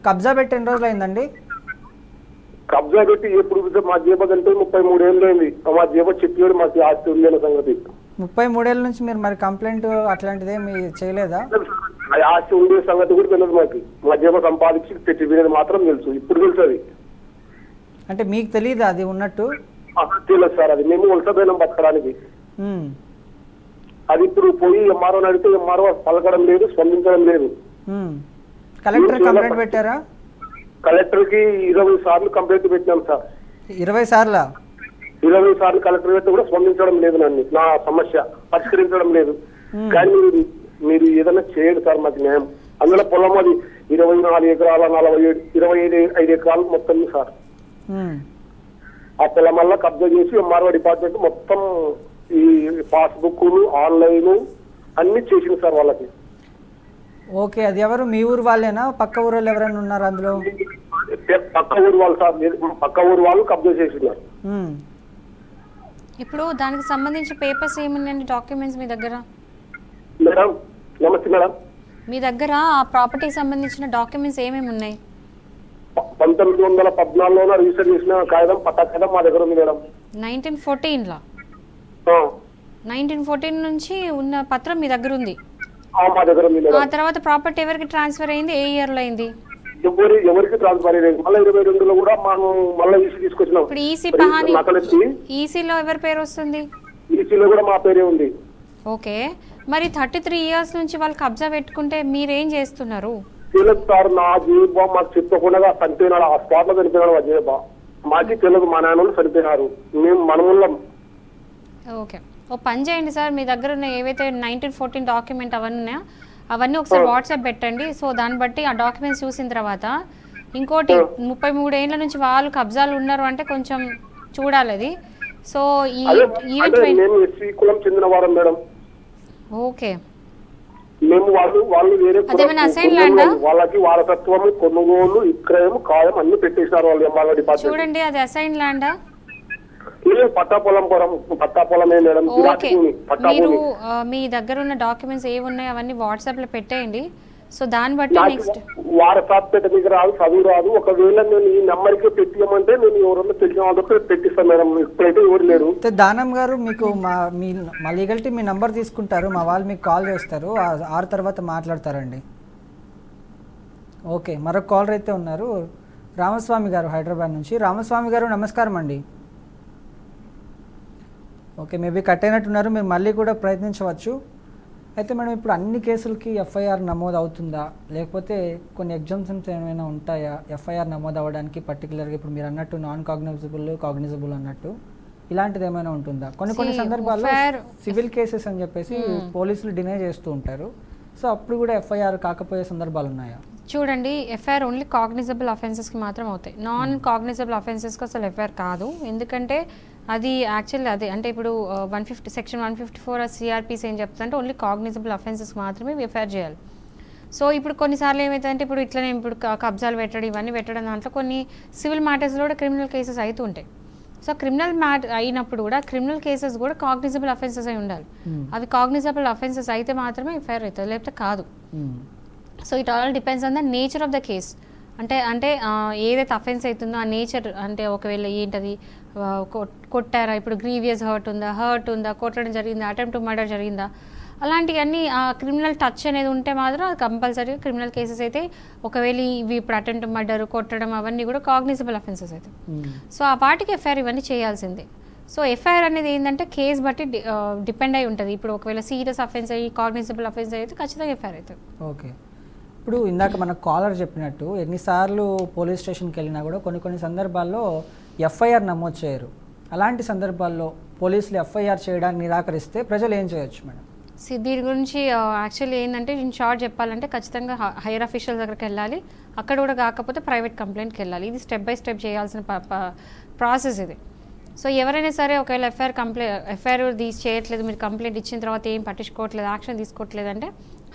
కబ్జా పెట్టి ఎన్ని రోజులు అయిందండి? కబ్జా పెట్టి ఎప్పుడు మా జేబ కంటే 33 ఏళ్ళు అయింది. మా జేబ చెప్పాడు మాకు ఆస్తి ఉంది అనే సంగతి. 33 ఏళ్ళ నుంచి మీరు మరి కంప్లైంట్ అట్లాంటిదే మీరు చేయలేదా? ఆస్తి ఉండే సంగతి కూడా తెలియదు మాకు. మా జేబ సంపాదించి పెట్టిపోయినది మాత్రం తెలుసు. ఇప్పుడు తెలుసు అది. అంటే మీకు తెలియదు అది ఉన్నట్టు? తెలియదు సార్. అది మేము వలసపోయినాం బతకడానికి. అది ఇప్పుడు పోయి ఎంఆర్ఓ అడిగితే ఎంఆర్ఓ పలకడం లేదు, స్పందించడం లేదు. కలెక్టర్ కంప్లైంట్ పెట్టారా? కలెక్టర్ కి 20 సార్లు కంప్లైంట్ పెట్టినాం సార్. 20 సార్లా? 20 సార్లు కలెక్టర్ పెట్టి కూడా స్పందించడం లేదు. నన్ను నా సమస్య పరిష్కరించడం లేదు. కానీ మీరు ఏదైనా చేయండి సార్ మాకు న్యాయం. అందులో పొలం అది 24 ఎకరాల 25 ఎకరాలు మొత్తం సార్. ఆ పొలం వల్ల కబ్జా చేసి ఎంఆర్ఓ డిపార్ట్మెంట్ మొత్తం ఈ పాస్బుక్లు ఆన్లైన్ అన్ని చేసింది సార్ వాళ్ళకి. ఓకే, అది ఎవరు? మీ ఊరు వాళ్ళేనా? పక్క ఊరు వాళ్ళు ఎవరైనా ఉన్నారు అందులో? పక్క ఊరు వాళ్ళు సార్. పక్క ఊరు వాళ్ళు కబ్జా చేసినారు. ఇప్పుడు దానికి సంబంధించి పేపర్స్ ఏమున్నాయండి, డాక్యుమెంట్స్ మీ దగ్గర? మేడం నమస్తే మేడం. మీ దగ్గర ఆ ప్రాపర్టీకి సంబంధించిన డాక్యుమెంట్స్ ఏమేమి ఉన్నాయి? 1914లో రిజిస్టర్ చేసిన కాగితం పట్టా కాగితం మా దగ్గర ఉంది మేడం. 1914లో? 1914 నుంచి ఉన్న పత్రం మీ దగ్గర ఉంది. మా దగ్గర ఉంది మేడం. ఆ తర్వాత ప్రాపర్టీ ఎవరికి ట్రాన్స్ఫర్ అయింది, ఏ ఇయర్ లో అయింది? ఎవరికి ట్రాన్స్ఫర్ అయ్యేది మళ్ళీ 22లో కూడా మనం మళ్ళీ ఈసీ తీసుకొచ్చినాం. ఇప్పుడు ఈసీ పహాని ఈసీలో ఎవరి పేరు వస్తుంది? ఈసీలో కూడా మా పేరే ఉంది. ఓకే, మరి 33 ఇయర్స్ నుంచి వాళ్ళు కబ్జా పెట్టుకుంటే మీరేం చేస్తున్నారు? తెలియదు సార్, నా జీబా మాకు చెప్పకుండా చనిపోయినాడు, ఆ స్పాట్ లో చనిపోయినాడు మా జీబా. మాకి తెలియదు, మా నాన్న చనిపోయినారు, మేము మనముళ్ళం. ఓకే, ఓ పని చేయండి సార్, మీ దగ్గర ఉన్న ఏవైతే 1914 డాక్యుమెంట్ అవన్నీ ఉన్నాయో అవన్నీ ఒకసారి వాట్సాప్ పెట్టండి. సో దాన్ని బట్టి ఆ డాక్యుమెంట్స్ చూసిన తర్వాత ఇంకోటి 33 ఏళ్ళ నుంచి వాళ్ళు కబ్జాలు ఉన్నారు అంటే కొంచెం చూడాలి అది. సో కులం చెందిన వారం మేడం. ఓకే, మేము వాళ్ళు వేరే వాళ్ళకి వారసత్వం, కొనుగోలు, విక్రయం, ఖాయం అన్ని పెట్టేశారు వాళ్ళు. ఎంఆర్ఓ డిపార్ట్మెంట్ చూడండి, అది అసైన్ ల్యాండా? పట్టాపొలం పట్టాపొలమే మేడం. ఓకే, మీరు మీ దగ్గర ఉన్న డాక్యుమెంట్స్ ఏవి ఉన్నాయో అవన్నీ వాట్సాప్ లో పెట్టేయండి. సో దాన్ని బట్టి నెక్స్ట్ వారసత్వం మీకు రాదు, చదువు రాదు. ఒకవేళ నేను ఈ నెంబర్కి పెట్టియమంటే నేను ఎవరన్నా తెలిసిన వాళ్ళతో పెట్టిస్తాను మేడం. ఇప్పుడైతే ఎవరు లేరు. దానం గారు, మీకు మా లీగల్ టీం మీ నంబర్ తీసుకుంటారు, మా వాళ్ళు మీకు కాల్ చేస్తారు, ఆ తర్వాత మాట్లాడతారండి. ఓకే, మరొక కాలర్ అయితే ఉన్నారు, రామస్వామి గారు హైదరాబాద్ నుంచి. రామస్వామి గారు నమస్కారం అండి. ఓకే, మేబీ కట్ అయినట్టున్నారు, మీరు మళ్ళీ కూడా ప్రయత్నించవచ్చు. అయితే మేడం, ఇప్పుడు అన్ని కేసులకి ఎఫ్ఐఆర్ నమోదు అవుతుందా, లేకపోతే కొన్ని ఎగ్జామ్షన్స్ ఏమైనా ఉంటాయా ఎఫ్ఐఆర్ నమోదు అవ్వడానికి? పర్టికులర్గా ఇప్పుడు మీరు అన్నట్టు నాన్ కాగ్నిజబుల్ అన్నట్టు ఇలాంటిది ఏమైనా ఉంటుందా? కొన్ని సందర్భాల్లో సివిల్ కేసెస్ అని చెప్పేసి పోలీసులు డినై చేస్తూ ఉంటారు. సో అప్పుడు కూడా ఎఫ్ఐఆర్ కాకపోయే సందర్భాలు ఉన్నాయా? చూడండి, ఎఫ్ఐఆర్ ఓన్లీ కాగ్నిజబుల్ అఫెన్సెస్కి మాత్రం అవుతాయి. నాన్ కాగ్నిజబుల్ అఫెన్సెస్కి అసలు ఎఫ్ఐఆర్ కాదు. ఎందుకంటే అది యాక్చువల్లీ అదే అంటే ఇప్పుడు సెక్షన్ 154 సిఆర్పీస్ ఏం చెప్తుందంటే ఓన్లీ కాగ్నిజబుల్ అఫెన్సెస్ మాత్రమే ఎఫ్ఐఆర్ చేయాలి. సో ఇప్పుడు కొన్నిసార్లు ఏమవుతుందంటే ఇప్పుడు ఇట్లనే ఇప్పుడు కబ్జాలు పెట్టడం ఇవన్నీ పెట్టడం దాంట్లో కొన్ని సివిల్ మ్యాటర్స్లో కూడా క్రిమినల్ కేసెస్ అవుతూ ఉంటాయి. సో క్రిమినల్ అయినప్పుడు కూడా క్రిమినల్ కేసెస్ కూడా కాగ్నిజబుల్ అఫెన్సెస్ అయి ఉండాలి. అవి కాగ్నిజబుల్ అఫెన్సెస్ అయితే మాత్రమే ఎఫ్ఐఆర్ అవుతుంది, లేకపోతే కాదు. So it all depends on the nature of the case. అంటే ఏదైతే అఫెన్స్ అవుతుందో ఆ నేచర్, అంటే ఒకవేళ ఏంటది కొట్టారా, ఇప్పుడు గ్రీవియస్ హర్ట్ ఉందా, కొట్టడం జరిగిందా, అటెంప్ట్ టు మర్డర్ జరిగిందా, అలాంటివన్నీ ఆ క్రిమినల్ టచ్ అనేది ఉంటే మాత్రం అది కంపల్సరీగా క్రిమినల్ కేసెస్ అయితే. ఒకవేళ ఇవి ఇప్పుడు అటెంప్ట్ టు మర్డర్, కొట్టడం అవన్నీ కూడా కాగ్నిజబుల్ అఫెన్సెస్ అయితే. సో ఆ వాటికి ఎఫ్ఐఆర్ ఇవన్నీ చేయాల్సిందే. సో ఎఫ్ఐఆర్ అనేది ఏంటంటే కేసు బట్టి డిపెండ్ అయి ఉంటుంది. ఇప్పుడు ఒకవేళ సీరియస్ అఫెన్స్ అయ్యి కాగ్నిజబుల్ అఫెన్స్ అయితే ఖచ్చితంగా ఎఫ్ఐఆర్ అవుతుంది. ఓకే, ఇప్పుడు ఇందాక మన కాలర్ చెప్పినట్టు ఎన్నిసార్లు పోలీస్ స్టేషన్కి వెళ్ళినా కూడా కొన్ని సందర్భాల్లో ఎఫ్ఐఆర్ నమోదు చేయరు. అలాంటి సందర్భాల్లో పోలీసులు ఎఫ్ఐఆర్ చేయడానికి నిరాకరిస్తే ప్రజలు ఏం చేయొచ్చు మేడం? దీని గురించి యాక్చువల్లీ ఏంటంటే ఇన్ షార్ట్ చెప్పాలంటే ఖచ్చితంగా హైయర్ అఫీషియల్ దగ్గరికి వెళ్ళాలి. అక్కడ కూడా కాకపోతే ప్రైవేట్ కంప్లైంట్కి వెళ్ళాలి. ఇది స్టెప్ బై స్టెప్ చేయాల్సిన ప్రాసెస్ ఇది. సో ఎవరైనా సరే ఒకవేళ ఎఫ్ఐఆర్ చేయట్లేదు, మీరు కంప్లైంట్ ఇచ్చిన తర్వాత ఏం పట్టించుకోవట్లేదు, యాక్షన్ తీసుకోవట్లేదు అంటే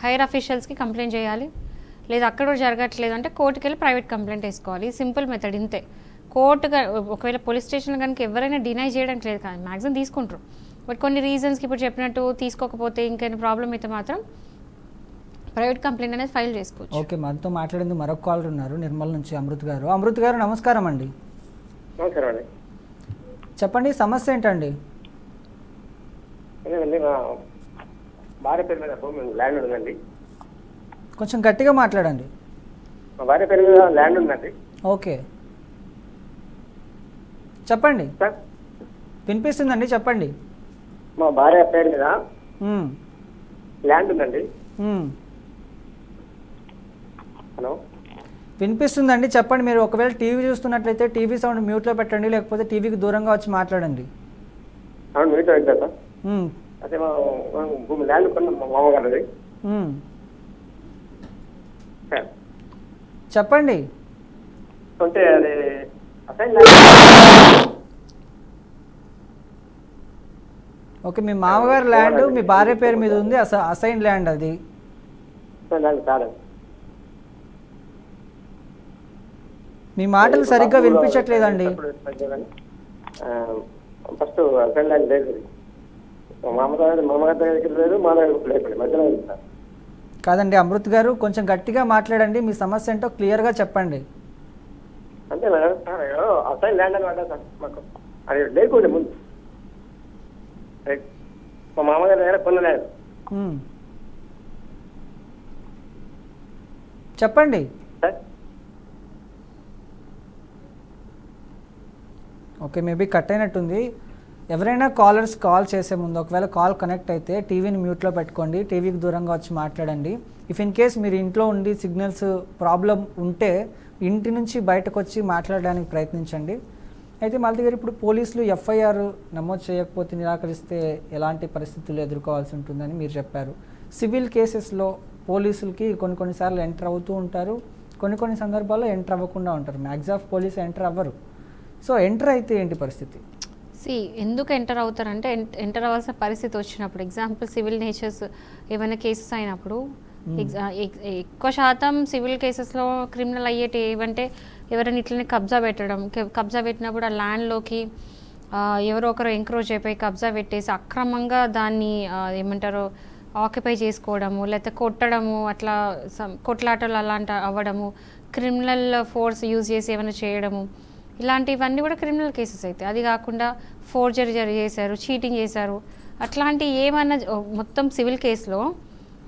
హైయర్ అఫీషియల్స్కి కంప్లైంట్ చేయాలి. లేదా అక్కడ కూడా జరగట్లేదు అంటే కోర్టుకి వెళ్ళి ప్రైవేట్ కంప్లైంట్ వేసుకోవాలి. సింపుల్ మెథడ్ ఇంతే. కోర్టుగా ఒకవేళ పోలీస్ స్టేషన్ కనుక ఎవరైనా డినై చేయడానికి లేదు కానీ మ్యాక్సిమం తీసుకుంటారు. బట్ కొన్ని రీజన్స్కి ఇప్పుడు చెప్పినట్టు తీసుకోకపోతే ఇంకేమైనా ప్రాబ్లం అయితే మాత్రం ప్రైవేట్ కంప్లైంట్ అనేది ఫైల్ చేసుకోవచ్చు. ఓకే, మనతో మాట్లాడేందుకు మరొక కాలర్ ఉన్నారు, నిర్మల్ నుంచి అమృత్ గారు. అమృత్ గారు నమస్కారం అండి. నమస్కారం అండి. చెప్పండి, సమస్య ఏంటండి? మా భార్య పేరు మీద ల్యాండ్ ఉందండి. కొంచెం గట్టిగా మాట్లాడండి. మా భార్య పేరు మీద ల్యాండ్ ఉందండి. ఓకే, చెప్పండి. వినిపిస్తుందండి, చెప్పండి. మా భార్య పేరు మీద ల్యాండ్ ఉందండి. హలో, వినిపిస్తుందండి, చెప్పండి. మీరు ఒకవేళ టీవీ చూస్తున్నట్లయితే టీవీ సౌండ్ మ్యూట్లో పెట్టండి, లేకపోతే టీవీకి దూరంగా వచ్చి మాట్లాడండి. అవును, మ్యూట్లో పెట్టా సార్. అదే మా భూమి ల్యాండ్ కొన్న మా మామగారు. చెప్పండి. అంటే అది ఓకే, మీ మామగారు ల్యాండ్ మీ భార్య పేరు మీద ఉంది, అసైన్ ల్యాండ్ అది. మీ మాటలు సరిగ్గా వినిపించట్లేదండి. ఫస్ట్ అసైన్ ల్యాండ్ లేదు, మామగారి దగ్గర లేదు, మా దగ్గర మధ్యలో ఉంది సార్. కాదండి అమృత్ గారు, కొంచెం గట్టిగా మాట్లాడండి, మీ సమస్య ఏంటో క్లియర్గా చెప్పండి. అంతే మేడం సార్, అసైన్ ల్యాండ్ అని వాడా సార్ మాకు అది లేకుండే ముందు. రైట్. మా మామగారి దగ్గర కొనలేదు. చెప్పండి. ఓకే, మేబీ కట్ అయినట్టుంది. ఎవరైనా కాలర్స్ కాల్ చేసే ముందు ఒకవేళ కాల్ కనెక్ట్ అయితే టీవీని మ్యూట్లో పెట్టుకోండి, టీవీకి దూరంగా వచ్చి మాట్లాడండి. ఇఫ్ ఇన్ కేస్ మీరు ఇంట్లో ఉండి సిగ్నల్స్ ప్రాబ్లం ఉంటే ఇంటి నుంచి బయటకు వచ్చి మాట్లాడడానికి ప్రయత్నించండి. అయితే మాలతి గారు, ఇప్పుడు పోలీసులు ఎఫ్ఐఆర్ నమోదు చేయకపోతే నిరాకరిస్తే ఎలాంటి పరిస్థితులు ఎదుర్కోవాల్సి ఉంటుందని మీరు చెప్పారు. సివిల్ కేసెస్లో పోలీసులకి కొన్నిసార్లు ఎంటర్ అవుతూ ఉంటారు, కొన్ని సందర్భాల్లో ఎంటర్ అవ్వకుండా ఉంటారు. మ్యాక్సిమం ఆఫ్ పోలీసు ఎంటర్ అవ్వరు. సో ఎంటర్ అయితే ఏంటి పరిస్థితి? ఎందుకు ఎంటర్ అవుతారంటే ఎంటర్ అవ్వాల్సిన పరిస్థితి వచ్చినప్పుడు, ఎగ్జాంపుల్ సివిల్ నేచర్స్ ఏమైనా కేసెస్ అయినప్పుడు, ఎక్కువ శాతం సివిల్ కేసెస్లో క్రిమినల్ అయ్యేటి ఏమంటే ఎవరైనా ఇట్లనే కబ్జా పెట్టినప్పుడు ఆ ల్యాండ్లోకి ఎవరో ఒకరు ఎంక్రోచ్ అయిపోయి కబ్జా పెట్టేసి అక్రమంగా దాన్ని ఏమంటారు ఆక్యుపై చేసుకోవడము, లేకపోతే కొట్టడము, అట్లా కొట్లాటలు అలాంటి అవ్వడము, క్రిమినల్ ఫోర్స్ యూజ్ చేసి ఏమైనా చేయడము, ఇలాంటివన్నీ కూడా క్రిమినల్ కేసెస్ అయితే. అది కాకుండా ఫోర్జరీ చేశారు, చీటింగ్ చేశారు, అట్లాంటి ఏమైనా మొత్తం సివిల్ కేసులో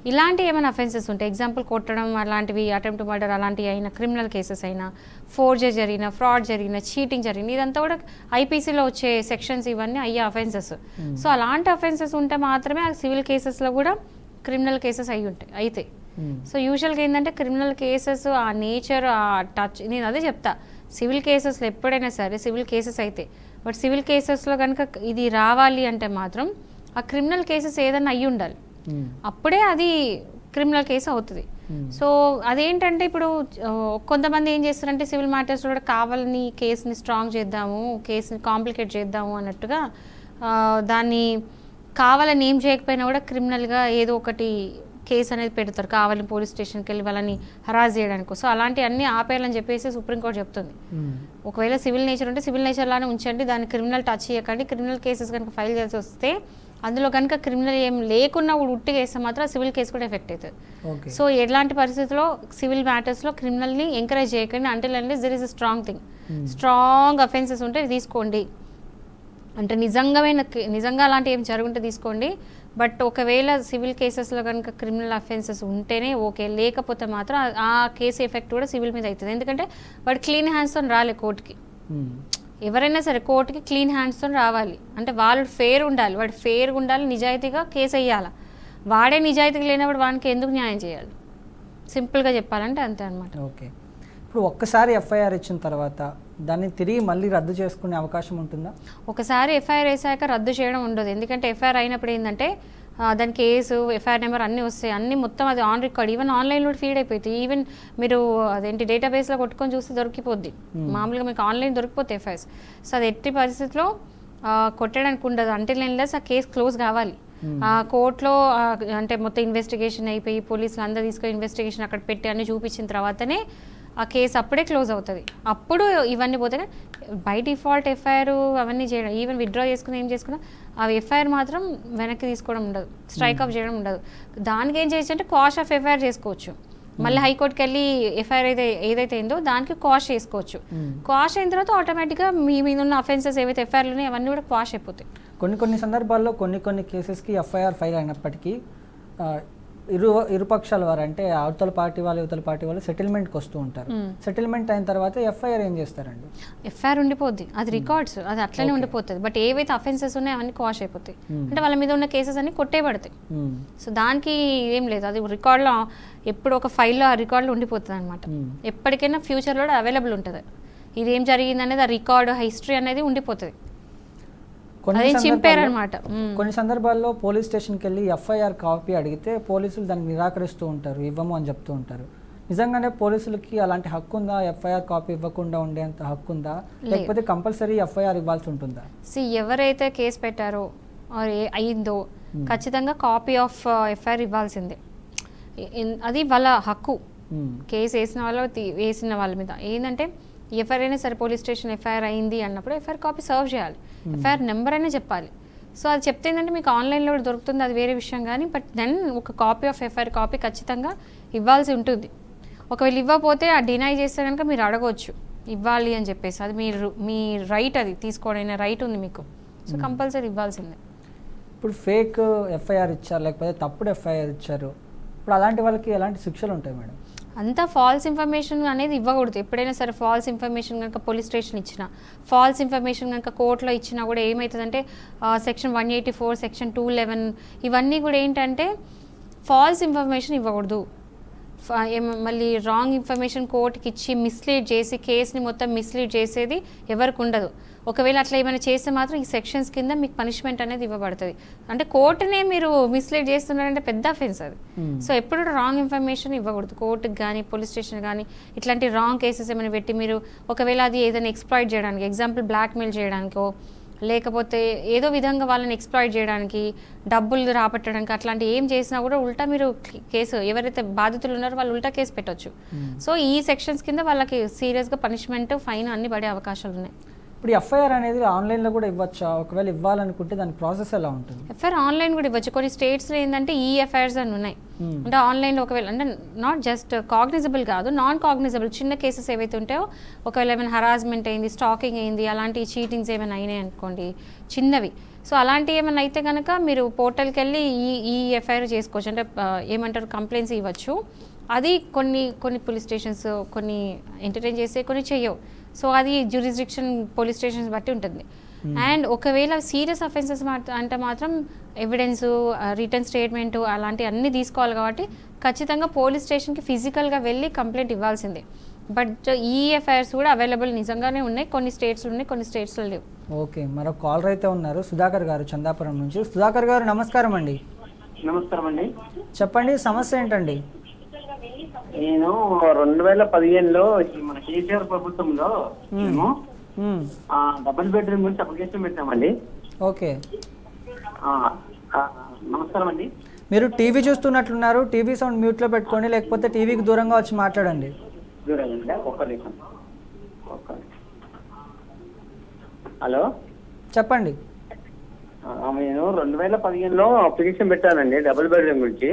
ఇలాంటి ఏమైనా అఫెన్సెస్ ఉంటాయి. ఎగ్జాంపుల్ కొట్టడం అలాంటివి, అటెంప్ట్ మర్డర్ అలాంటివి అయినా, క్రిమినల్ కేసెస్ అయినా, ఫోర్జరీ జరిగిన, ఫ్రాడ్ జరిగిన, చీటింగ్ జరిగిన, ఇదంతా కూడా ఐపీసీలో వచ్చే సెక్షన్స్ ఇవన్నీ అయ్యే అఫెన్సెస్. సో అలాంటి అఫెన్సెస్ ఉంటే మాత్రమే ఆ సివిల్ కేసెస్లో కూడా క్రిమినల్ కేసెస్ అయితే. సో యూజువల్గా ఏంటంటే క్రిమినల్ కేసెస్ ఆ నేచర్, ఆ టచ్, నేను అదే చెప్తా, సివిల్ కేసెస్లో ఎప్పుడైనా సరే సివిల్ కేసెస్ అయితే, బట్ సివిల్ కేసెస్లో కనుక ఇది రావాలి అంటే మాత్రం ఆ క్రిమినల్ కేసెస్ ఏదైనా అయ్యి ఉండాలి, అప్పుడే అది క్రిమినల్ కేసు అవుతుంది. సో అదేంటంటే ఇప్పుడు కొంతమంది ఏం చేస్తారంటే సివిల్ మ్యాటర్స్లో కూడా కావాలని కేసుని స్ట్రాంగ్ చేద్దాము, కేసుని కాంప్లికేట్ చేద్దాము అన్నట్టుగా దాన్ని కావాలని ఏం చేయకపోయినా కూడా క్రిమినల్గా ఏదో ఒకటి కేసు అనేది పెడతారు, కావాలని పోలీస్ స్టేషన్కి వెళ్ళి వాళ్ళని హరాస్ చేయడానికి. సో అలాంటివన్నీ ఆపేయాలని చెప్పేసి సుప్రీంకోర్టు చెప్తుంది. ఒకవేళ సివిల్ నేచర్ ఉంటే సివిల్ నేచర్ లానే ఉంచండి, దాన్ని క్రిమినల్ టచ్ చేయకండి. క్రిమినల్ కేసెస్ కనుక ఫైల్ చేసి వస్తే అందులో కనుక క్రిమినల్ ఏం లేకున్నా ఉట్టిగా వేస్తే మాత్రం సివిల్ కేసు కూడా ఎఫెక్ట్ అవుతుంది. సో ఎలాంటి పరిస్థితుల్లో సివిల్ మ్యాటర్స్లో క్రిమినల్ని ఎంకరేజ్ చేయకండి until and there is a strong thing. Strong offences ఉంటే తీసుకోండి, అంటే నిజంగా అలాంటి ఏం జరుగుంటే తీసుకోండి. బట్ ఒకవేళ సివిల్ కేసెస్లో కనుక క్రిమినల్ అఫెన్సెస్ ఉంటేనే ఓకే, లేకపోతే మాత్రం ఆ కేసు ఎఫెక్ట్ కూడా సివిల్ మీద అవుతుంది. ఎందుకంటే వాడు క్లీన్ హ్యాండ్స్తో రాలే కోర్టుకి. ఎవరైనా సరే కోర్టుకి క్లీన్ హ్యాండ్స్తో రావాలి అంటే వాళ్ళు ఫేర్ ఉండాలి, వాడు ఫేర్గా ఉండాలి, నిజాయితీగా కేసు వేయాలి. వాడే నిజాయితీగా లేనప్పుడు వానికి ఎందుకు న్యాయం చేయాలి? సింపుల్గా చెప్పాలంటే అంతే అనమాట. ఓకే, ఇప్పుడు ఒక్కసారి ఎఫ్ఐఆర్ ఇచ్చిన తర్వాత దాన్ని తిరిగి మళ్ళీ రద్దు చేసుకునే అవకాశం ఉంటుందా? ఒకసారి ఎఫ్ఐఆర్ వేసాక రద్దు చేయడం ఉండదు. ఎందుకంటే ఎఫ్ఐఆర్ అయినప్పుడు ఏంటంటే దాని కేసు, ఎఫ్ఐఆర్ నెంబర్ అన్నీ వస్తాయి, అన్నీ మొత్తం అది ఆన్ రికార్డ్, ఈవెన్ ఆన్లైన్లో ఫీడ్ అయిపోతుంది. ఈవెన్ మీరు అదేంటి డేటాబేస్లో కొట్టుకొని చూస్తే దొరికిపోద్ది, మామూలుగా మీకు ఆన్లైన్ దొరికిపోతాయి ఎఫ్ఐఆర్స్. సో అది ఎట్టి పరిస్థితిలో కొట్టడానికి ఉండదు అంటే ఆ కేసు క్లోజ్ కావాలి. కోర్టులో అంటే మొత్తం ఇన్వెస్టిగేషన్ అయిపోయి పోలీసులు అందరూ తీసుకొని ఇన్వెస్టిగేషన్ అక్కడ పెట్టి అన్నీ చూపించిన తర్వాతనే ఆ కేసు అప్పుడే క్లోజ్ అవుతుంది. అప్పుడు ఇవన్నీ పోతే బై డిఫాల్ట్ ఎఫ్ఐఆర్ అవన్నీ చేయడం, ఈవెన్ విత్డ్రా చేసుకుని ఏం చేసుకున్నా ఆ ఎఫ్ఐఆర్ మాత్రం వెనక్కి తీసుకోవడం ఉండదు, స్ట్రైక్ ఆఫ్ చేయడం ఉండదు. దానికి ఏం చేయొచ్చు అంటే క్వాష్ ఆఫ్ ఎఫ్ఐఆర్ చేసుకోవచ్చు. మళ్ళీ హైకోర్టుకి వెళ్ళి ఎఫ్ఐఆర్ ఏదైతే అయిందో దానికి క్వాష్ చేసుకోవచ్చు. క్వాష్ అయిన తర్వాత ఆటోమేటిక్గా మీ మీద ఉన్న అఫెన్సెస్ ఏవైతే ఎఫ్ఐఆర్లు ఉన్నాయో అవన్నీ కూడా క్వాష్ అయిపోతాయి. కొన్ని సందర్భాల్లో కొన్ని కేసెస్కి ఎఫ్ఐఆర్ ఫైల్ అయినప్పటికీ ఇరుపక్షాల వారు అంటే అవతల పార్టీ వాళ్ళు యువతల పార్టీ వాళ్ళు సెటిల్మెంట్కి వస్తూ ఉంటారు. సెటిల్మెంట్ అయిన తర్వాత ఎఫ్ఐఆర్ ఏం చేస్తారండి? ఎఫ్ఐఆర్ ఉండిపోద్ది, అది రికార్డ్స్, అది అట్లనే ఉండిపోతుంది. బట్ ఏవైతే అఫెన్సెస్ ఉన్నాయో అవన్నీ క్వాష్ అయిపోతాయి, అంటే వాళ్ళ మీద ఉన్న కేసెస్ అన్ని కొట్టేయబడతాయి. సో దానికి ఏం లేదు, అది రికార్డులో ఎప్పుడు ఒక ఫైల్లో ఆ రికార్డులో ఉండిపోతుంది అనమాట. ఎప్పటికైనా ఫ్యూచర్లో అవైలబుల్ ఉంటుంది, ఇది ఏం జరిగింది అనేది ఆ రికార్డు హిస్టరీ అనేది ఉండిపోతుంది. కొన్ని సందర్భాల్లో పోలీస్ స్టేషన్కి వెళ్ళి ఎఫ్ఐఆర్ కాపీ అడిగితే పోలీసులు దాన్ని నిరాకరిస్తూ ఉంటారు, ఇవ్వము అని చెప్తూ ఉంటారు. నిజంగానే పోలీసులకి అలాంటి హక్కు ఉందా? ఎఫ్ఐఆర్ కాపీ ఇవ్వకుండా ఉండేంత హక్కు ఉందా, లేకపోతే కంపల్సరీ ఎఫ్ఐఆర్ ఇవ్వాల్సి ఉంటుందా? ఎవరైతే కేసు పెట్టారో అయిందో ఖచ్చితంగా కాపీ ఆఫ్ ఎఫ్ఐఆర్ ఇవ్వాల్సిందే, అది వాళ్ళ హక్కు. కేసు వేసిన వాళ్ళ మీద ఏంటంటే ఎవరైనా సరే పోలీస్ స్టేషన్ ఎఫ్ఐఆర్ అయింది అన్నప్పుడు ఎఫ్ఐఆర్ కాపీ సర్వ్ చేయాలి, ఎఫ్ఐఆర్ నెంబర్ అయినా చెప్పాలి. సో అది చెప్తే ఏంటంటే మీకు ఆన్లైన్లో దొరుకుతుంది, అది వేరే విషయం. కానీ బట్ దెన్ ఒక కాపీ ఆఫ్ ఎఫ్ఐఆర్ కాపీ ఖచ్చితంగా ఇవ్వాల్సి ఉంటుంది. ఒకవేళ ఇవ్వకపోతే ఆ డినై చేస్తే కనుక మీరు అడగవచ్చు ఇవ్వాలి అని చెప్పేసి, అది మీ రైట్, అది తీసుకోవడం రైట్ ఉంది మీకు. సో కంపల్సరీ ఇవ్వాల్సిందే. ఇప్పుడు ఫేక్ ఎఫ్ఐఆర్ ఇచ్చారు లేకపోతే తప్పుడు ఎఫ్ఐఆర్ ఇచ్చారు, ఇప్పుడు అలాంటి వాళ్ళకి ఎలాంటి శిక్షలు ఉంటాయి మేడం? అంతా ఫాల్స్ ఇన్ఫర్మేషన్ అనేది ఇవ్వకూడదు. ఎప్పుడైనా సరే ఫాల్స్ ఇన్ఫర్మేషన్ కనుక పోలీస్ స్టేషన్ ఇచ్చినా, ఫాల్స్ ఇన్ఫర్మేషన్ కనుక కోర్టులో ఇచ్చినా కూడా ఏమవుతుందంటే సెక్షన్ 184, సెక్షన్ 211 ఇవన్నీ కూడా ఏంటంటే ఫాల్స్ ఇన్ఫర్మేషన్ ఇవ్వకూడదు. మళ్ళీ రాంగ్ ఇన్ఫర్మేషన్ కోర్టుకి ఇచ్చి మిస్లీడ్ చేసి కేసుని మొత్తం మిస్లీడ్ చేసేది ఎవరికి ఉండదు. ఒకవేళ అట్లా ఏమైనా చేస్తే మాత్రం ఈ సెక్షన్స్ కింద మీకు పనిష్మెంట్ అనేది ఇవ్వబడుతుంది. అంటే కోర్టునే మీరు మిస్లీడ్ చేస్తున్నారంటే పెద్ద అఫెన్స్ అది. సో ఎప్పుడు రాంగ్ ఇన్ఫర్మేషన్ ఇవ్వకూడదు కోర్టుకి కానీ పోలీస్ స్టేషన్ కానీ. ఇట్లాంటి రాంగ్ కేసెస్ ఏమైనా పెట్టి మీరు ఒకవేళ అది ఏదైనా ఎక్స్ప్లాయిట్ చేయడానికి, ఎగ్జాంపుల్ బ్లాక్మెయిల్ చేయడానికో లేకపోతే ఏదో విధంగా వాళ్ళని ఎక్స్ప్లాయిట్ చేయడానికి, డబ్బులు రాబట్టడానికి అట్లాంటి ఏం చేసినా కూడా ఉల్టా మీరు కేసు, ఎవరైతే బాధితులు ఉన్నారో వాళ్ళు ఉల్టా కేసు పెట్టవచ్చు. సో ఈ సెక్షన్స్ కింద వాళ్ళకి సీరియస్గా పనిష్మెంట్, ఫైన్ అన్ని పడే అవకాశాలు ఉన్నాయి. ఇప్పుడు ఎఫ్ఐఆర్ అనేది ఆన్లైన్లో కూడా ఇవ్వచ్చా? ఒకవేళ ఇవ్వాలనుకుంటే దాని ప్రాసెస్ ఎలా ఉంటుంది? ఎఫ్ఐఆర్ ఆన్లైన్ కూడా ఇవ్వచ్చు. కొన్ని స్టేట్స్లో ఏంటంటే ఈ ఎఫ్ఐఆర్స్ అని ఉన్నాయి. అంటే ఆన్లైన్లో ఒకవేళ అంటే నాట్ జస్ట్ కాగ్నిజబుల్ కాదు, నాన్ కాగ్నిజబుల్ చిన్న కేసెస్ ఏవైతే ఉంటాయో, ఒకవేళ ఏమైనా హరాస్మెంట్ అయింది, స్టాకింగ్ అయింది, అలాంటి చీటింగ్స్ ఏమైనా అయినాయి అనుకోండి చిన్నవి. సో అలాంటివి ఏమైనా అయితే కనుక మీరు పోర్టల్కి వెళ్ళి ఈ ఎఫ్ఐఆర్ చేసుకోవచ్చు. అంటే ఏమంటారు కంప్లైంట్స్ ఇవ్వచ్చు. అది కొన్ని పోలీస్ స్టేషన్స్ కొన్ని ఎంటర్టైన్ చేస్తే కొన్ని చెయ్యవు. సో అది జ్యూరిస్డిక్షన్ పోలీస్ స్టేషన్స్ బట్టి ఉంటుంది. అండ్ ఒకవేళ సీరియస్ అఫెన్సెస్ అంటే మాత్రం ఎవిడెన్స్, రిటర్న్ స్టేట్మెంట్ అలాంటి అన్నీ తీసుకోవాలి. కాబట్టి ఖచ్చితంగా పోలీస్ స్టేషన్కి ఫిజికల్గా వెళ్ళి కంప్లైంట్ ఇవ్వాల్సిందే. బట్ ఈ ఎఫ్ఐఆర్స్ కూడా అవైలబుల్ నిజంగానే ఉన్నాయి. కొన్ని స్టేట్స్లో ఉన్నాయి, కొన్ని స్టేట్స్లో లేవు. ఓకే, మరో కాలర్ అయితే ఉన్నారు, సుధాకర్ గారు చందాపురం నుంచి. సుధాకర్ గారు నమస్కారం అండి. నమస్కారం అండి. చెప్పండి, సమస్య ఏంటండి? నేను 2015లో మన కేసీఆర్ ప్రభుత్వంలో మేము డబుల్ బెడ్రూమ్ గురించి అప్లికేషన్ పెట్టామండి. ఓకే, నమస్కారం అండి. మీరు టీవీ చూస్తున్నట్లున్నారు, టీవీ సౌండ్ మ్యూట్లో పెట్టుకోండి, లేకపోతే టీవీకి దూరంగా వచ్చి మాట్లాడండి. హలో, చెప్పండి. నేను 2015లో అప్లికేషన్ పెట్టానండి డబుల్ బెడ్రూమ్ గురించి.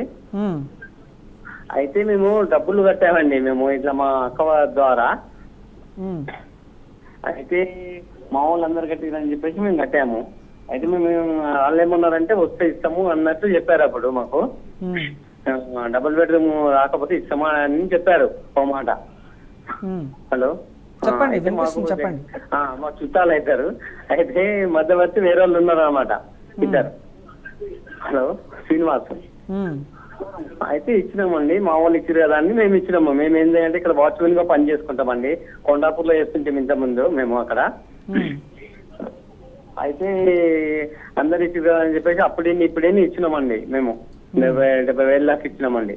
అయితే మేము డబ్బులు కట్టామండి, మేము ఇట్లా మా అక్క ద్వారా. అయితే మా వాళ్ళందరూ కట్టిరని చెప్పేసి మేము కట్టాము. అయితే మేము వాళ్ళు ఏమన్నారంటే వస్తే ఇస్తాము అన్నట్టు చెప్పారు అప్పుడు మాకు. డబుల్ బెడ్రూమ్ రాకపోతే ఇస్తామా అని చెప్పారు ఓ మాట. హలో, చెప్పండి. మా చుట్టాలు అవుతారు. అయితే మధ్యవర్తి వేరే వాళ్ళు ఉన్నారు అన్నమాట, ఇద్దరు. హలో, శ్రీనివాస్. అయితే ఇచ్చినామండి, మా వాళ్ళు ఇచ్చారు కదా అని మేము ఇచ్చినాము. మేము ఏంటంటే ఇక్కడ వాచ్మెన్ గా పని చేసుకుంటామండి. కొండాపూర్లో చేస్తుంటాం ఇంత ముందు మేము అక్కడ. అయితే అందరు ఇచ్చారు కదా అని చెప్పేసి ఇప్పుడేని ఇచ్చినామండి. మేము 70,000 దాకా ఇచ్చినామండి.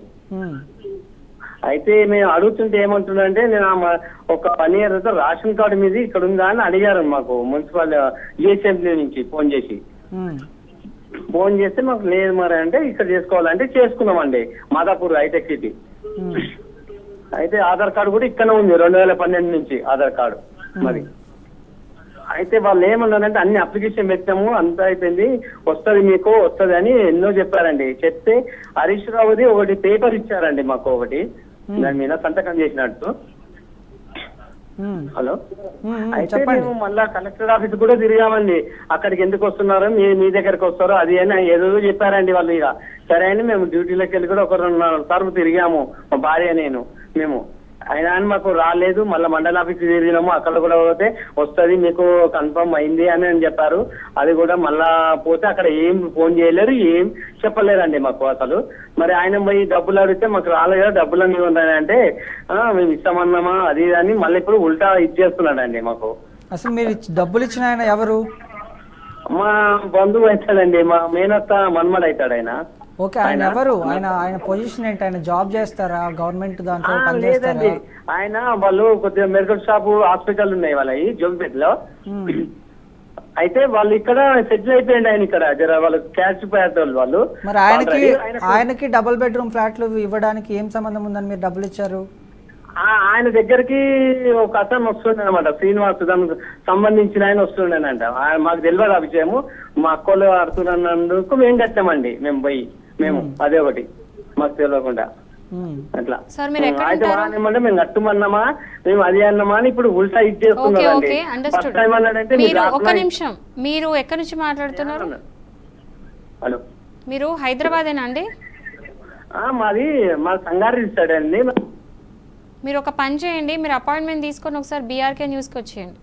అయితే మేము అడుగుతుంటే ఏమంటుందంటే, నేను ఒక 1 year రేషన్ కార్డు మీద ఇక్కడ ఉందా అని అడిగారు మాకు మున్సిపల్ జిహెచ్ఎంసీ నుంచి ఫోన్ చేసి. ఫోన్ చేస్తే మాకు లేదు మరి అంటే ఇక్కడ చేసుకోవాలంటే చేసుకున్నామండి, మాదాపూర్ హైటెక్ సిటీ. అయితే ఆధార్ కార్డు కూడా ఇక్కడనే ఉంది 2012 నుంచి ఆధార్ కార్డు మరి. అయితే వాళ్ళు ఏమన్నారంటే అన్ని అప్లికేషన్ పెట్టాము, అంతా అయిపోయింది, వస్తుంది మీకు వస్తుంది అని ఎన్నో చెప్పారండి. చెప్తే హరీష్ రావుది ఒకటి పేపర్ ఇచ్చారండి మాకు, ఒకటి దాని మీద సంతకం చేసినట్టు. హలో, అయితే మేము మళ్ళా కలెక్టర్ ఆఫీస్ కూడా తిరిగామండి. అక్కడికి ఎందుకు వస్తున్నారు, మీ దగ్గరకు వస్తారో అది అని ఏదో చెప్పారండి వాళ్ళు. ఇక సరే అని మేము డ్యూటీలోకి వెళ్ళి కూడా ఒక 2-4 సార్లు తిరిగాము, మా భార్య నేను. మేము అయినా అని మాకు రాలేదు. మళ్ళీ మండల ఆఫీస్ తిరిగినాము, అక్కడ కూడా పోతే వస్తుంది మీకు కన్ఫర్మ్ అయింది అని చెప్పారు. అది కూడా మళ్ళా పోతే అక్కడ ఏం ఫోన్ చేయలేరు, ఏం చెప్పలేరండి మాకు అసలు. మరి ఆయన పోయి డబ్బులు అడిగితే మాకు రాలేదు, డబ్బులు అన్నీ ఉన్నాయంటే మేము ఇస్తామన్నామా అది అని మళ్ళీ ఇప్పుడు ఉల్టా ఇచ్చేస్తున్నాడండి మాకు. అసలు మీరు డబ్బులు ఇచ్చిన ఆయన ఎవరు? మా బంధువు అవుతాడండి, మా మేనత్త మన్మడు అవుతాడు ఆయన. ఓకే, ఆయన ఎవరు? ఆయన పొజిషన్ ఏంటి? ఆయన జాబ్ చేస్తారా, గవర్నమెంట్ దాంట్లో పనిచేస్తారా? ఆయన వాళ్ళు కొద్దిగా మెడికల్ షాప్ హాస్పిటల్ ఉన్నాయి వాళ్ళవి జోగిపేటలో. అయితే వాళ్ళు ఇక్కడ సెటిల్ అయిపోయింది ఆయన ఇక్కడ, వాళ్ళు క్యాష్ పేదోళ్ళు వాళ్ళు. మరి ఆయనకి డబుల్ బెడ్రూమ్ ఫ్లాట్లు ఇవ్వడానికి ఏం సంబంధం ఉందని మీరు డబ్బులు ఇచ్చారు? ఆయన దగ్గరికి ఒక అతను వస్తుండే అనమాట, శ్రీనివాస్, దానికి సంబంధించిన ఆయన వస్తుండేనంట. మాకు తెలియదు ఆ విషయము. మా అక్కలు ఆడుతున్నందుకు మేము కట్టామండి, మేము పోయి మేము అదే ఒకటి మాకు తెలియకుండా అట్లా. అయితే ఏమంటే మేము కట్టుమన్నామా, మేము అది అన్నామా అని ఇప్పుడు ఉల్టా ఇచ్చేస్తున్నారండి. మీరు ఎక్కడి నుంచి మాట్లాడుతున్నారు? హలో, మీరు హైదరాబాదేనా అండి? మా సంగారెడ్డి సైడ్ అండి. మీరు ఒక పని చేయండి, మీరు అపాయింట్మెంట్ తీసుకొని ఒకసారి బీఆర్కే న్యూస్కి వచ్చేయండి.